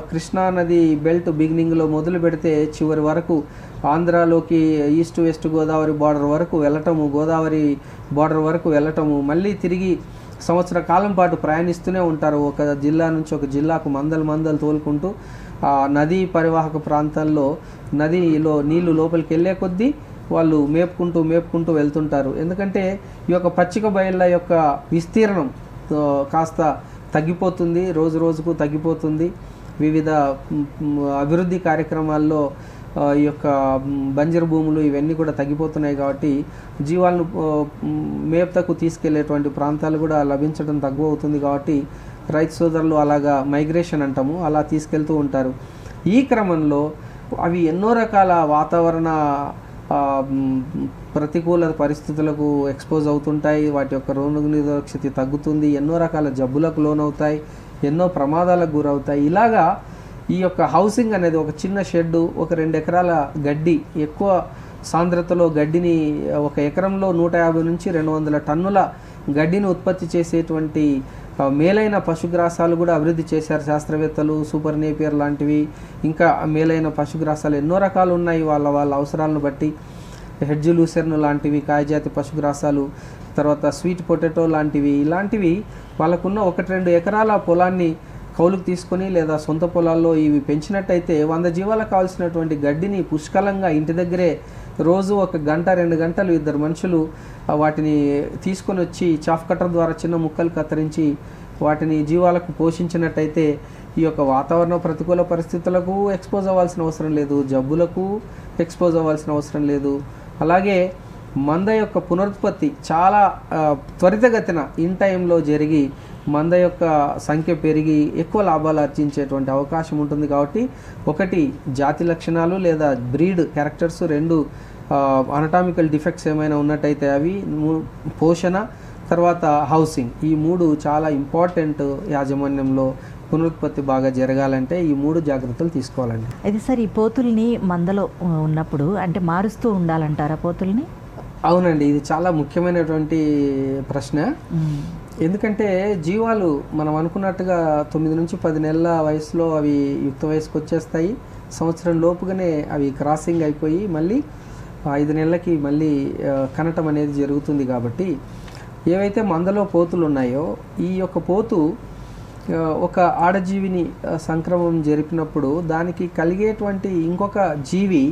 కృష్ణా నది బెల్ట్ బిగినింగ్లో మొదలు పెడితే చివరి వరకు ఆంధ్రాలోకి ఈస్ట్ వెస్ట్ గోదావరి బార్డర్ వరకు వెళ్ళటము, గోదావరి బార్డర్ వరకు వెళ్ళటము, మళ్ళీ తిరిగి సంవత్సర కాలం పాటు ప్రయాణిస్తూనే ఉంటారు. ఒక జిల్లా నుంచి ఒక జిల్లాకు మందలు తోలుకుంటూ నదీ పరివాహక ప్రాంతాల్లో నదిలో నీళ్లు లోపలికి వెళ్ళే కొద్దీ వాళ్ళు మేపుకుంటూ వెళ్తుంటారు. ఎందుకంటే ఈ యొక్క పచ్చిక బయళ్ళ యొక్క విస్తీర్ణం కాస్త తగ్గిపోతుంది, రోజుకు తగ్గిపోతుంది. వివిధ అభివృద్ధి కార్యక్రమాల్లో ఈ యొక్క బంజరు భూములు ఇవన్నీ కూడా తగ్గిపోతున్నాయి. కాబట్టి జీవాలను మేపుతకు తీసుకెళ్లేటువంటి ప్రాంతాలు కూడా లభించడం తక్కువ అవుతుంది. కాబట్టి రైతు సోదరులు అలాగా మైగ్రేషన్ అంటాము, అలా తీసుకెళ్తూ ఉంటారు. ఈ క్రమంలో అవి ఎన్నో రకాల వాతావరణ ప్రతికూల పరిస్థితులకు ఎక్స్పోజ్ అవుతుంటాయి. వాటి యొక్క రోగనిరోధక శక్తి తగ్గుతుంది, ఎన్నో రకాల జబ్బులకు లోనవుతాయి, ఎన్నో ప్రమాదాలకు గురవుతాయి. ఇలాగా ఈ యొక్క హౌసింగ్ అనేది ఒక చిన్న షెడ్డు, ఒక 2 ఎకరాల గడ్డి, ఎక్కువ సాంద్రతలో గడ్డిని, ఒక ఎకరంలో 150 నుంచి 200 టన్నుల గడ్డిని ఉత్పత్తి చేసేటువంటి మేలైన పశుగ్రాసాలు కూడా అభివృద్ధి చేశారు శాస్త్రవేత్తలు. సూపర్ నేపియర్ లాంటివి, ఇంకా మేలైన పశుగ్రాసాలు ఎన్నో రకాలు ఉన్నాయి వాళ్ళ అవసరాలను బట్టి. హెడ్జ్ లూసెర్న్ లాంటివి కాయజాతి పశుగ్రాసాలు, తర్వాత స్వీట్ పొటాటో లాంటివి, ఇలాంటివి వాళ్ళకున్న 1-2 ఎకరాల పొలాన్ని కౌలుకు తీసుకొని లేదా సొంత పొలాల్లో ఇవి పెంచినట్టయితే 100 జీవాలకు కావాల్సినటువంటి గడ్డిని పుష్కలంగా ఇంటి దగ్గరే రోజు 1 గంట 2 గంటలు 2 మనుషులు వాటిని తీసుకొని వచ్చి చాఫ్ కట్టర్ ద్వారా చిన్న ముక్కలు కత్తిరించి వాటిని జీవాలకు పోషించినట్టయితే ఈ యొక్క వాతావరణ ప్రతికూల పరిస్థితులకు ఎక్స్పోజ్ అవ్వాల్సిన అవసరం లేదు, జబ్బులకు ఎక్స్పోజ్ అవ్వాల్సిన అవసరం లేదు. అలాగే మంద యొక్క పునరుత్పత్తి చాలా త్వరితగతిన ఇన్ టైంలో జరిగి మంద యొక్క సంఖ్య పెరిగి ఎక్కువ లాభాలు ఆర్జించేటువంటి అవకాశం ఉంటుంది. కాబట్టి ఒకటి జాతి లక్షణాలు లేదా బ్రీడ్ క్యారెక్టర్స్, 2 అనటామికల్ డిఫెక్ట్స్ ఏమైనా ఉన్నట్టయితే అవి, పోషణ, తర్వాత హౌసింగ్, ఈ 3 చాలా ఇంపార్టెంట్. యాజమాన్యంలో పునరుత్పత్తి బాగా జరగాలంటే ఈ 3 జాగ్రత్తలు తీసుకోవాలండి. అయితే సార్, ఈ పోతుల్ని మందలో ఉన్నప్పుడు అంటే మారుస్తూ ఉండాలంటారా పోతుల్ని? అవునండి, ఇది చాలా ముఖ్యమైనటువంటి ప్రశ్న. ఎందుకంటే జీవాలు మనం అనుకున్నట్టుగా 9 నుంచి 10 నెలల వయసులో అవి యుక్త వయసుకు వచ్చేస్తాయి. సంవత్సరం లోపుగానే అవి క్రాసింగ్ అయిపోయి మళ్ళీ 5 నెలలకి మళ్ళీ కనటం అనేది జరుగుతుంది. కాబట్టి ఏవైతే మందలో పోతులు ఉన్నాయో, ఈ యొక్క పోతు ఒక ఆడజీవిని సంక్రమం జరిపినప్పుడు దానికి కలిగేటువంటి ఇంకొక జీవి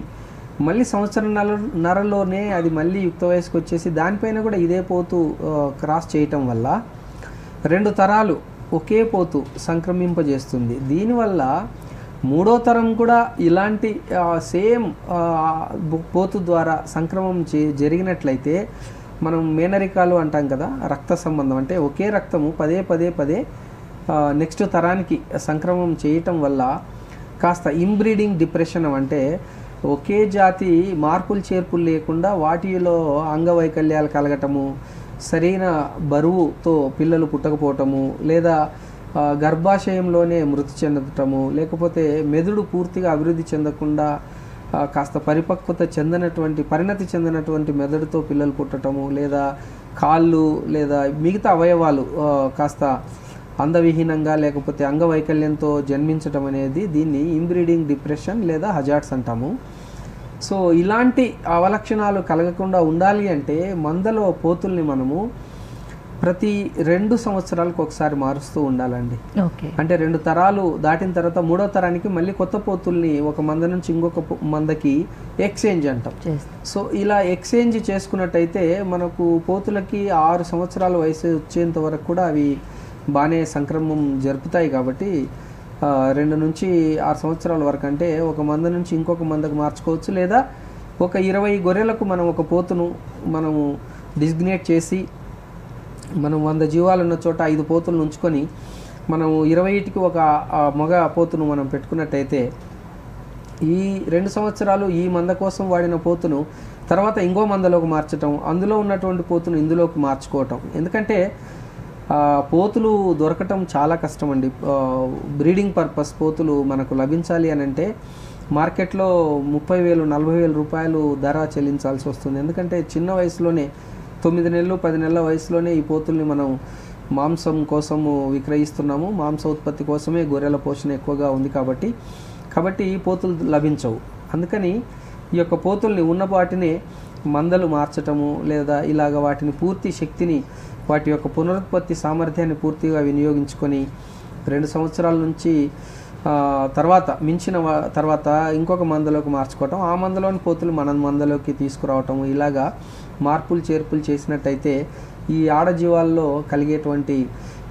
మళ్ళీ సంవత్సరంన్నరలోనే అది మళ్ళీ యుక్త వయసుకు వచ్చేసి దానిపైన కూడా ఇదే పోతు క్రాస్ చేయటం వల్ల 2 తరాలు ఒకే పోతు సంక్రమింపజేస్తుంది. దీనివల్ల 3వ తరం కూడా ఇలాంటి సేమ్ పోతు ద్వారా సంక్రమం జరిగినట్లయితే మనం మేనరికాలు అంటాం కదా, రక్త సంబంధం, అంటే ఒకే రక్తము పదే నెక్స్ట్ తరానికి సంక్రమం చేయటం వల్ల కాస్త ఇంబ్రీడింగ్ డిప్రెషన్, అంటే ఒకే జాతి మార్పులు చేర్పులు లేకుండా వాటిలో అంగవైకల్యాలు కలగటము, సరైన బరువుతో పిల్లలు పుట్టకపోవటము, లేదా గర్భాశయంలోనే మృతి చెందటము, లేకపోతే మెదడు పూర్తిగా అభివృద్ధి చెందకుండా కాస్త పరిణతి చెందినటువంటి మెదడుతో పిల్లలు పుట్టటము, లేదా కాళ్ళు లేదా మిగతా అవయవాలు కాస్త అందవిహీనంగా లేకపోతే అంగవైకల్యంతో జన్మించటం అనేది దీన్ని ఇంబ్రీడింగ్ డిప్రెషన్ లేదా హజార్డ్స్ అంటాము. సో ఇలాంటి అవలక్షణాలు కలగకుండా ఉండాలి అంటే మందలో పోతుల్ని మనము ప్రతి 2 సంవత్సరాలకు ఒకసారి మారుస్తూ ఉండాలండి. ఓకే. అంటే 2 తరాలు దాటిన తర్వాత 3వ తరానికి మళ్ళీ కొత్త పోతుల్ని ఒక మంద నుంచి ఇంకొక మందకి ఎక్స్చేంజ్ అంటాం. సో ఇలా ఎక్స్చేంజ్ చేసుకున్నట్టయితే మనకు పోతులకి 6 సంవత్సరాల వయసు వచ్చేంత వరకు కూడా అవి బాగానే సంక్రమం జరుపుతాయి. కాబట్టి 2 నుంచి 6 సంవత్సరాల వరకు అంటే ఒక మంద నుంచి ఇంకొక మందకు మార్చుకోవచ్చు. లేదా ఒక 20 గొర్రెలకు మనం ఒక పోతును మనము డిజిగ్నేట్ చేసి మనం 100 జీవాలు ఉన్న చోట 5 పోతులను ఉంచుకొని మనం 20కి ఒక మగ పోతును మనం పెట్టుకున్నట్టయితే ఈ 2 సంవత్సరాలు ఈ మంద కోసం వాడిన పోతును తర్వాత ఇంకో మందలోకి మార్చటం, అందులో ఉన్నటువంటి పోతును ఇందులోకి మార్చుకోవటం. ఎందుకంటే పోతులు దొరకటం చాలా కష్టం అండి. బ్రీడింగ్ పర్పస్ పోతులు మనకు లభించాలి అని అంటే మార్కెట్లో 30,000 40,000 రూపాయలు ధర చెల్లించాల్సి వస్తుంది. ఎందుకంటే చిన్న వయసులోనే 9 నెలలు 10 నెలల వయసులోనే ఈ పోతుల్ని మనం మాంసం కోసము విక్రయిస్తున్నాము. మాంస ఉత్పత్తి కోసమే గొర్రెల పోషణ ఎక్కువగా ఉంది కాబట్టి ఈ పోతులు లభించవు. అందుకని ఈ యొక్క పోతుల్ని ఉన్న వాటినే మందలు మార్చటము లేదా ఇలాగ వాటిని పూర్తి శక్తిని వాటి యొక్క పునరుత్పత్తి సామర్థ్యాన్ని పూర్తిగా వినియోగించుకొని 2 సంవత్సరాల నుంచి తర్వాత మించిన తర్వాత ఇంకొక మందలోకి మార్చుకోవటం, ఆ మందలోని పోతులు మన మందలోకి తీసుకురావటం, ఇలాగా మార్పులు చేర్పులు చేసినట్టయితే ఈ ఆడజీవాల్లో కలిగేటువంటి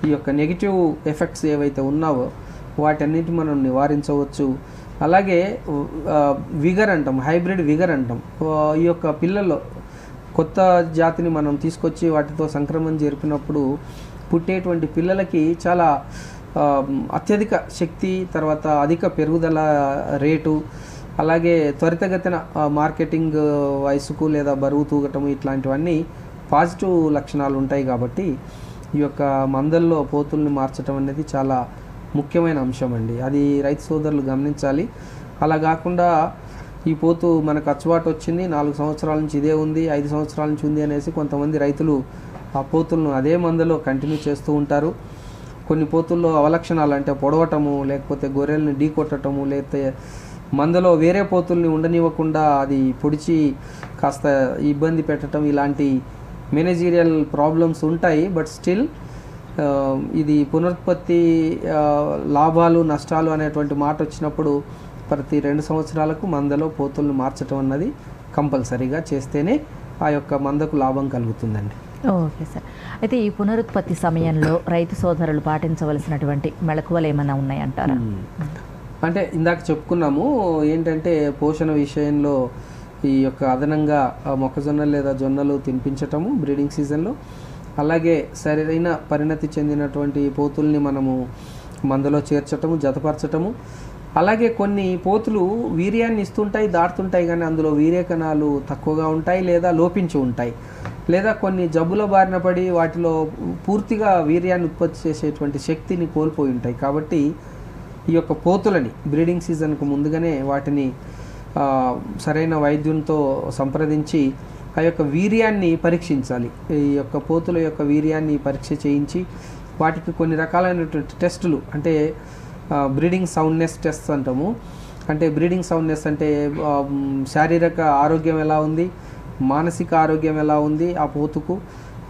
ఈ యొక్క నెగిటివ్ ఎఫెక్ట్స్ ఏవైతే ఉన్నావో వాటన్నిటి మనం నివారించవచ్చు. అలాగే విగర్ అంటాం, హైబ్రిడ్ విగర్ అంటాం. ఈ యొక్క పిల్లల్లో కొత్త జాతిని మనం తీసుకొచ్చి వాటితో సంక్రమణ జరిపినప్పుడు పుట్టేటువంటి పిల్లలకి చాలా అత్యధిక శక్తి, తర్వాత అధిక పెరుగుదల రేటు, అలాగే త్వరితగతిన మార్కెటింగ్ వయసుకు లేదా బరువు తూగటం ఇట్లాంటివన్నీ పాజిటివ్ లక్షణాలు ఉంటాయి. కాబట్టి ఈ యొక్క మందల్లో పోతుల్ని మార్చడం అనేది చాలా ముఖ్యమైన అంశం అండి. అది రైతు సోదరులు గమనించాలి. అలా కాకుండా ఈ పోతు మనకు అచ్చుబాటు వచ్చింది, 4 సంవత్సరాల నుంచి ఇదే ఉంది, 5 సంవత్సరాల నుంచి ఉంది అనేసి కొంతమంది రైతులు ఆ పోతులను అదే మందలో కంటిన్యూ చేస్తూ ఉంటారు. కొన్ని పోతుల్లో అవలక్షణాలు అంటే పొడవటము, లేకపోతే గొర్రెల్ని ఢీ కొట్టటము, లేకపోతే మందలో వేరే పోతుల్ని ఉండనివ్వకుండా అది పొడిచి కాస్త ఇబ్బంది పెట్టడం, ఇలాంటి మేనేజీరియల్ ప్రాబ్లమ్స్ ఉంటాయి. బట్ స్టిల్ ఇది పునరుత్పత్తి లాభాలు నష్టాలు అనేటువంటి మాట వచ్చినప్పుడు ప్రతి 2 సంవత్సరాలకు మందలో పోతుల్ని మార్చడం అన్నది కంపల్సరీగా చేస్తేనే ఆ యొక్క మందకు లాభం కలుగుతుందండి. Okay sir. అయితే ఈ పునరుత్పత్తి సమయంలో రైతు సోదరులు పాటించవలసినటువంటి మెళకువలు ఏమైనా ఉన్నాయంటారా? అంటే ఇందాక చెప్పుకున్నాము ఏంటంటే పోషణ విషయంలో ఈ యొక్క అదనంగా మొక్కజొన్నలు లేదా జొన్నలు తినిపించటము బ్రీడింగ్ సీజన్లో, అలాగే సరైన పరిణతి చెందినటువంటి పోతుల్ని మనము మందలో చేర్చటము, జతపరచటము. అలాగే కొన్ని పోతులు వీర్యాన్ని ఇస్తుంటాయి, దాటుతుంటాయి, కానీ అందులో వీర్య కణాలు తక్కువగా ఉంటాయి లేదా లోపించి ఉంటాయి, లేదా కొన్ని జబ్బుల బారిన పడి వాటిలో పూర్తిగా వీర్యాన్ని ఉత్పత్తి చేసేటువంటి శక్తిని కోల్పోయి ఉంటాయి. కాబట్టి ఈ యొక్క పోతులని బ్రీడింగ్ సీజన్కు ముందుగానే వాటిని సరైన వైద్యునితో సంప్రదించి ఆ యొక్క వీర్యాన్ని పరీక్షించాలి. ఈ యొక్క పోతుల యొక్క వీర్యాన్ని పరీక్ష చేయించి వాటికి కొన్ని రకాలైనటువంటి టెస్టులు, అంటే బ్రీడింగ్ సౌండ్నెస్ టెస్ట్ అంటాము. అంటే బ్రీడింగ్ సౌండ్నెస్ అంటే శారీరక ఆరోగ్యం ఎలా ఉంది, మానసిక ఆరోగ్యం ఎలా ఉంది ఆ పోతుకు,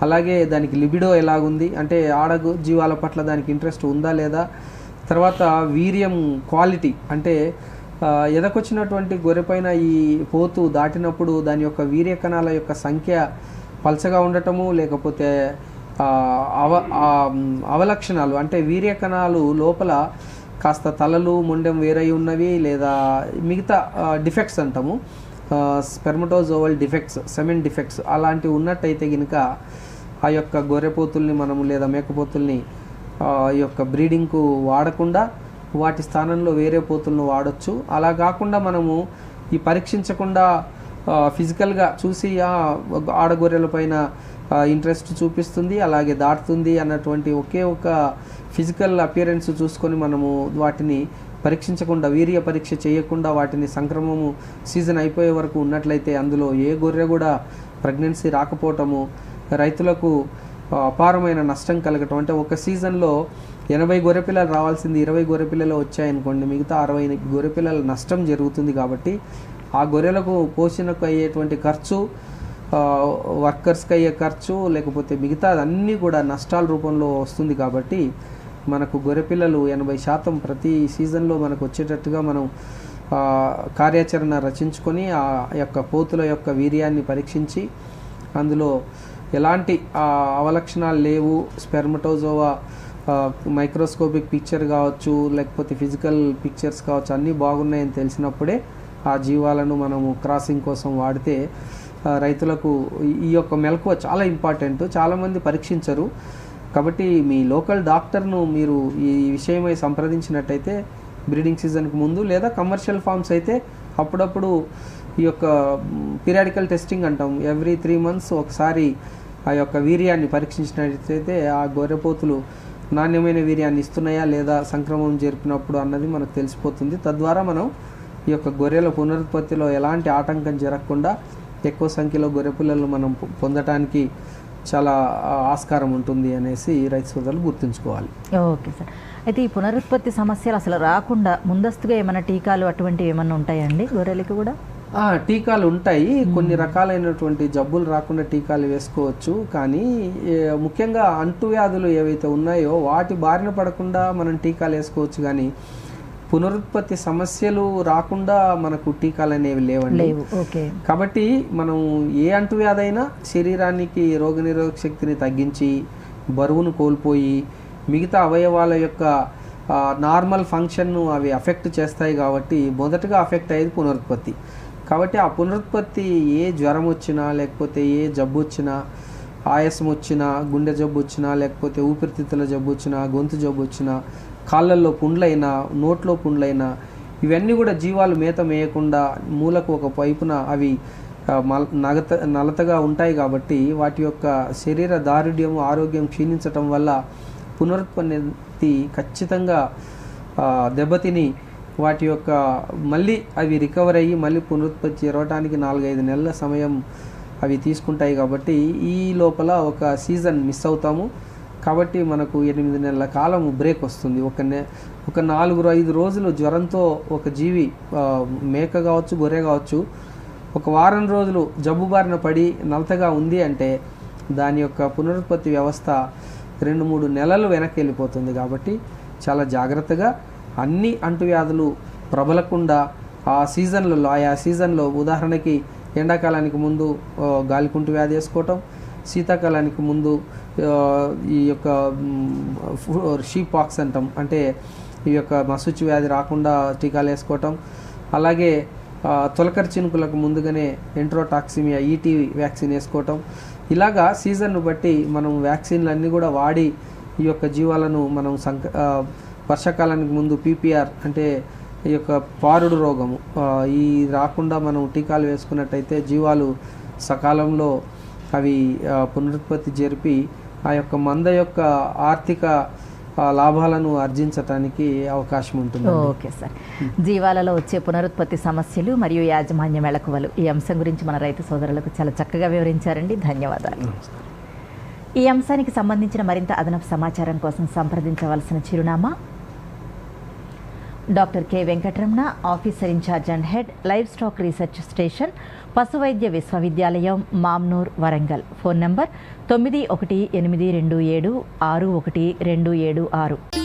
అలాగే దానికి లిబిడో ఎలాగుంది, అంటే ఆడగు జీవాల పట్ల దానికి ఇంట్రెస్ట్ ఉందా లేదా, తర్వాత వీర్యం క్వాలిటీ, అంటే ఎదకొచ్చినటువంటి గొర్రెపైన ఈ పోతు దాటినప్పుడు దాని యొక్క వీర్య కణాల యొక్క సంఖ్య పల్చగా ఉండటము, లేకపోతే అవలక్షణాలు అంటే వీర్య కణాలు లోపల కాస్త తలలు మొండెం వేరై ఉన్నవి, లేదా మిగతా డిఫెక్ట్స్ అంటాము, స్పెర్మటోజోవల్ డిఫెక్ట్స్, సెమెన్ డిఫెక్ట్స్ అలాంటివి ఉన్నట్టయితే కనుక ఆ యొక్క గొర్రెపోతుల్ని మనము లేదా మేకపోతుల్ని ఈ యొక్క బ్రీడింగ్కు వాడకుండా వాటి స్థానంలో వేరే పోతులను వాడచ్చు. అలా కాకుండా మనము ఈ పరీక్షించకుండా ఫిజికల్గా చూసి ఆడగొర్రెల పైన ఇంట్రెస్ట్ చూపిస్తుంది, అలాగే దాటుతుంది అన్నటువంటి ఒకే ఒక ఫిజికల్ అపియరెన్స్ చూసుకొని మనము వాటిని పరీక్షించకుండా, వీర్య పరీక్ష చేయకుండా వాటిని సంక్రమము సీజన్ అయిపోయే వరకు ఉన్నట్లయితే అందులో ఏ గొర్రె కూడా ప్రెగ్నెన్సీ రాకపోవటము, రైతులకు అపారమైన నష్టం కలగటం. అంటే ఒక సీజన్లో 80 గొర్రెపిల్లలు రావాల్సింది 20 గొర్రెపిల్లలు వచ్చాయనుకోండి, మిగతా 60 గొర్రెపిల్లల నష్టం జరుగుతుంది. కాబట్టి ఆ గొర్రెలకు పోషణకు అయ్యేటువంటి ఖర్చు, వర్కర్స్కి అయ్యే ఖర్చు, లేకపోతే మిగతా అన్నీ కూడా నష్టాల రూపంలో వస్తుంది. కాబట్టి మనకు గొర్రె పిల్లలు 80% ప్రతి సీజన్లో మనకు వచ్చేటట్టుగా మనం కార్యాచరణ రచించుకొని ఆ యొక్క పోతుల యొక్క వీర్యాన్ని పరీక్షించి అందులో ఎలాంటి అవలక్షణాలు లేవు, స్పెర్మటోజోవా మైక్రోస్కోపిక్ పిక్చర్ కావచ్చు, లేకపోతే ఫిజికల్ పిక్చర్స్ కావచ్చు, అన్నీ బాగున్నాయని తెలిసినప్పుడే ఆ జీవాలను మనము క్రాసింగ్ కోసం వాడితే రైతులకు ఈ యొక్క మెలకువ చాలా ఇంపార్టెంట్. చాలామంది పరీక్షించరు. కాబట్టి మీ లోకల్ డాక్టర్ను మీరు ఈ విషయమై సంప్రదించినట్టయితే బ్రీడింగ్ సీజన్కి ముందు, లేదా కమర్షియల్ ఫార్మ్స్ అయితే అప్పుడప్పుడు ఈ యొక్క పీరియాడికల్ టెస్టింగ్ అంటాం, ఎవ్రీ 3 months ఒకసారి ఆ యొక్క వీర్యాన్ని పరీక్షించినట్టయితే ఆ గొర్రెపోతులు నాణ్యమైన వీర్యాన్ని ఇస్తున్నాయా లేదా సంక్రమణం జరిపినప్పుడు అన్నది మనకు తెలిసిపోతుంది. తద్వారా మనం ఈ యొక్క గొర్రెల పునరుత్పత్తిలో ఎలాంటి ఆటంకం జరగకుండా ఎక్కువ సంఖ్యలో గొర్రె పిల్లలు మనం పొందటానికి చాలా ఆస్కారం ఉంటుంది అనేసి రైతు సోదరులు గుర్తుంచుకోవాలి. Okay sir. అయితే ఈ పునరుత్పత్తి సమస్యలు అసలు రాకుండా ముందస్తుగా ఏమైనా టీకాలు అటువంటివి ఏమైనా ఉంటాయండి గొర్రెలకి కూడా? టీకాలు ఉంటాయి. కొన్ని రకాలైనటువంటి జబ్బులు రాకుండా టీకాలు వేసుకోవచ్చు. కానీ ముఖ్యంగా అంటువ్యాధులు ఏవైతే ఉన్నాయో వాటి బారిన పడకుండా మనం టీకాలు వేసుకోవచ్చు. కానీ పునరుత్పత్తి సమస్యలు రాకుండా మనకు టీకాలు అనేవి లేవండి. కాబట్టి మనం ఏ అంటువ్యాధి అయినా శరీరానికి రోగనిరోధక శక్తిని తగ్గించి బరువును కోల్పోయి మిగతా అవయవాల యొక్క నార్మల్ ఫంక్షన్ను అవి అఫెక్ట్ చేస్తాయి. కాబట్టి మొదటగా అఫెక్ట్ అయ్యేది పునరుత్పత్తి. కాబట్టి ఆ పునరుత్పత్తి ఏ జ్వరం వచ్చినా, లేకపోతే ఏ జబ్బు వచ్చినా, ఆయాసం వచ్చినా, గుండె జబ్బు వచ్చినా, లేకపోతే ఊపిరితిత్తుల జబ్బు వచ్చినా, గొంతు జబ్బు వచ్చినా, కాళ్ళల్లో పుండ్లైనా, నోట్లో పుండ్లైనా, ఇవన్నీ కూడా జీవాలు మేత మేయకుండా మూలకు ఒక వైపున అవి నలతగా ఉంటాయి. కాబట్టి వాటి యొక్క శరీర దారుఢ్యం, ఆరోగ్యం క్షీణించటం వల్ల పునరుత్పత్తి ఖచ్చితంగా దెబ్బతిని వాటి యొక్క మళ్ళీ అవి రికవర్ అయ్యి మళ్ళీ పునరుత్పత్తి జరగడానికి 4-5 నెలల సమయం అవి తీసుకుంటాయి. కాబట్టి ఈ లోపల ఒక సీజన్ మిస్ అవుతాము. కాబట్టి మనకు 8 నెలల కాలం బ్రేక్ వస్తుంది. ఒక 4-5 రోజులు జ్వరంతో ఒక జీవి, మేక కావచ్చు, గొర్రె కావచ్చు, ఒక వారం రోజులు జబ్బు బారిన పడి నలతగా ఉంది అంటే దాని యొక్క పునరుత్పత్తి వ్యవస్థ 2-3 నెలలు వెనక్కి వెళ్ళిపోతుంది. కాబట్టి చాలా జాగ్రత్తగా అన్ని అంటువ్యాధులు ప్రబలకుండా ఆయా సీజన్లో ఉదాహరణకి ఎండాకాలానికి ముందు గాలికుంటు వ్యాధి వేసుకోవటం, శీతాకాలానికి ముందు ఈ యొక్క షీప్ పాక్స్ అంటాం, అంటే ఈ యొక్క మసూచి వ్యాధి రాకుండా టీకాలు వేసుకోవటం, అలాగే తొలకరి చినుకులకు ముందుగానే ఎంట్రోటాక్సిమియా ఈటీ వ్యాక్సిన్ వేసుకోవటం. ఇలాగా సీజన్ను బట్టి మనం వ్యాక్సిన్లు అన్నీ కూడా వాడి ఈ యొక్క జీవాలను మనం వర్షాకాలానికి ముందు పీపీఆర్ అంటే ఈ యొక్క పారుడు రోగము ఈ రాకుండా మనం టీకాలు వేసుకున్నట్టయితే జీవాలు సకాలంలో అవి పునరుత్పత్తి జరిపి ఆ యొక్క మంద యొక్క ఆర్థిక లాభాలను ఆర్జించడానికి అవకాశం ఉంటుంది. Okay sir. జీవాలలో వచ్చే పునరుత్పత్తి సమస్యలు మరియు యాజమాన్య మెళకువలు, ఈ అంశం గురించి మన రైతు సోదరులకు చాలా చక్కగా వివరించారండి. ధన్యవాదాలు. ఈ అంశానికి సంబంధించిన మరింత అదనపు సమాచారం కోసం సంప్రదించవలసిన చిరునామా doctor K Venkataramana, officer incharge and head, livestock research station, పశువైద్య విశ్వవిద్యాలయం, మామ్నూర్, వరంగల్. Phone number 9182761276.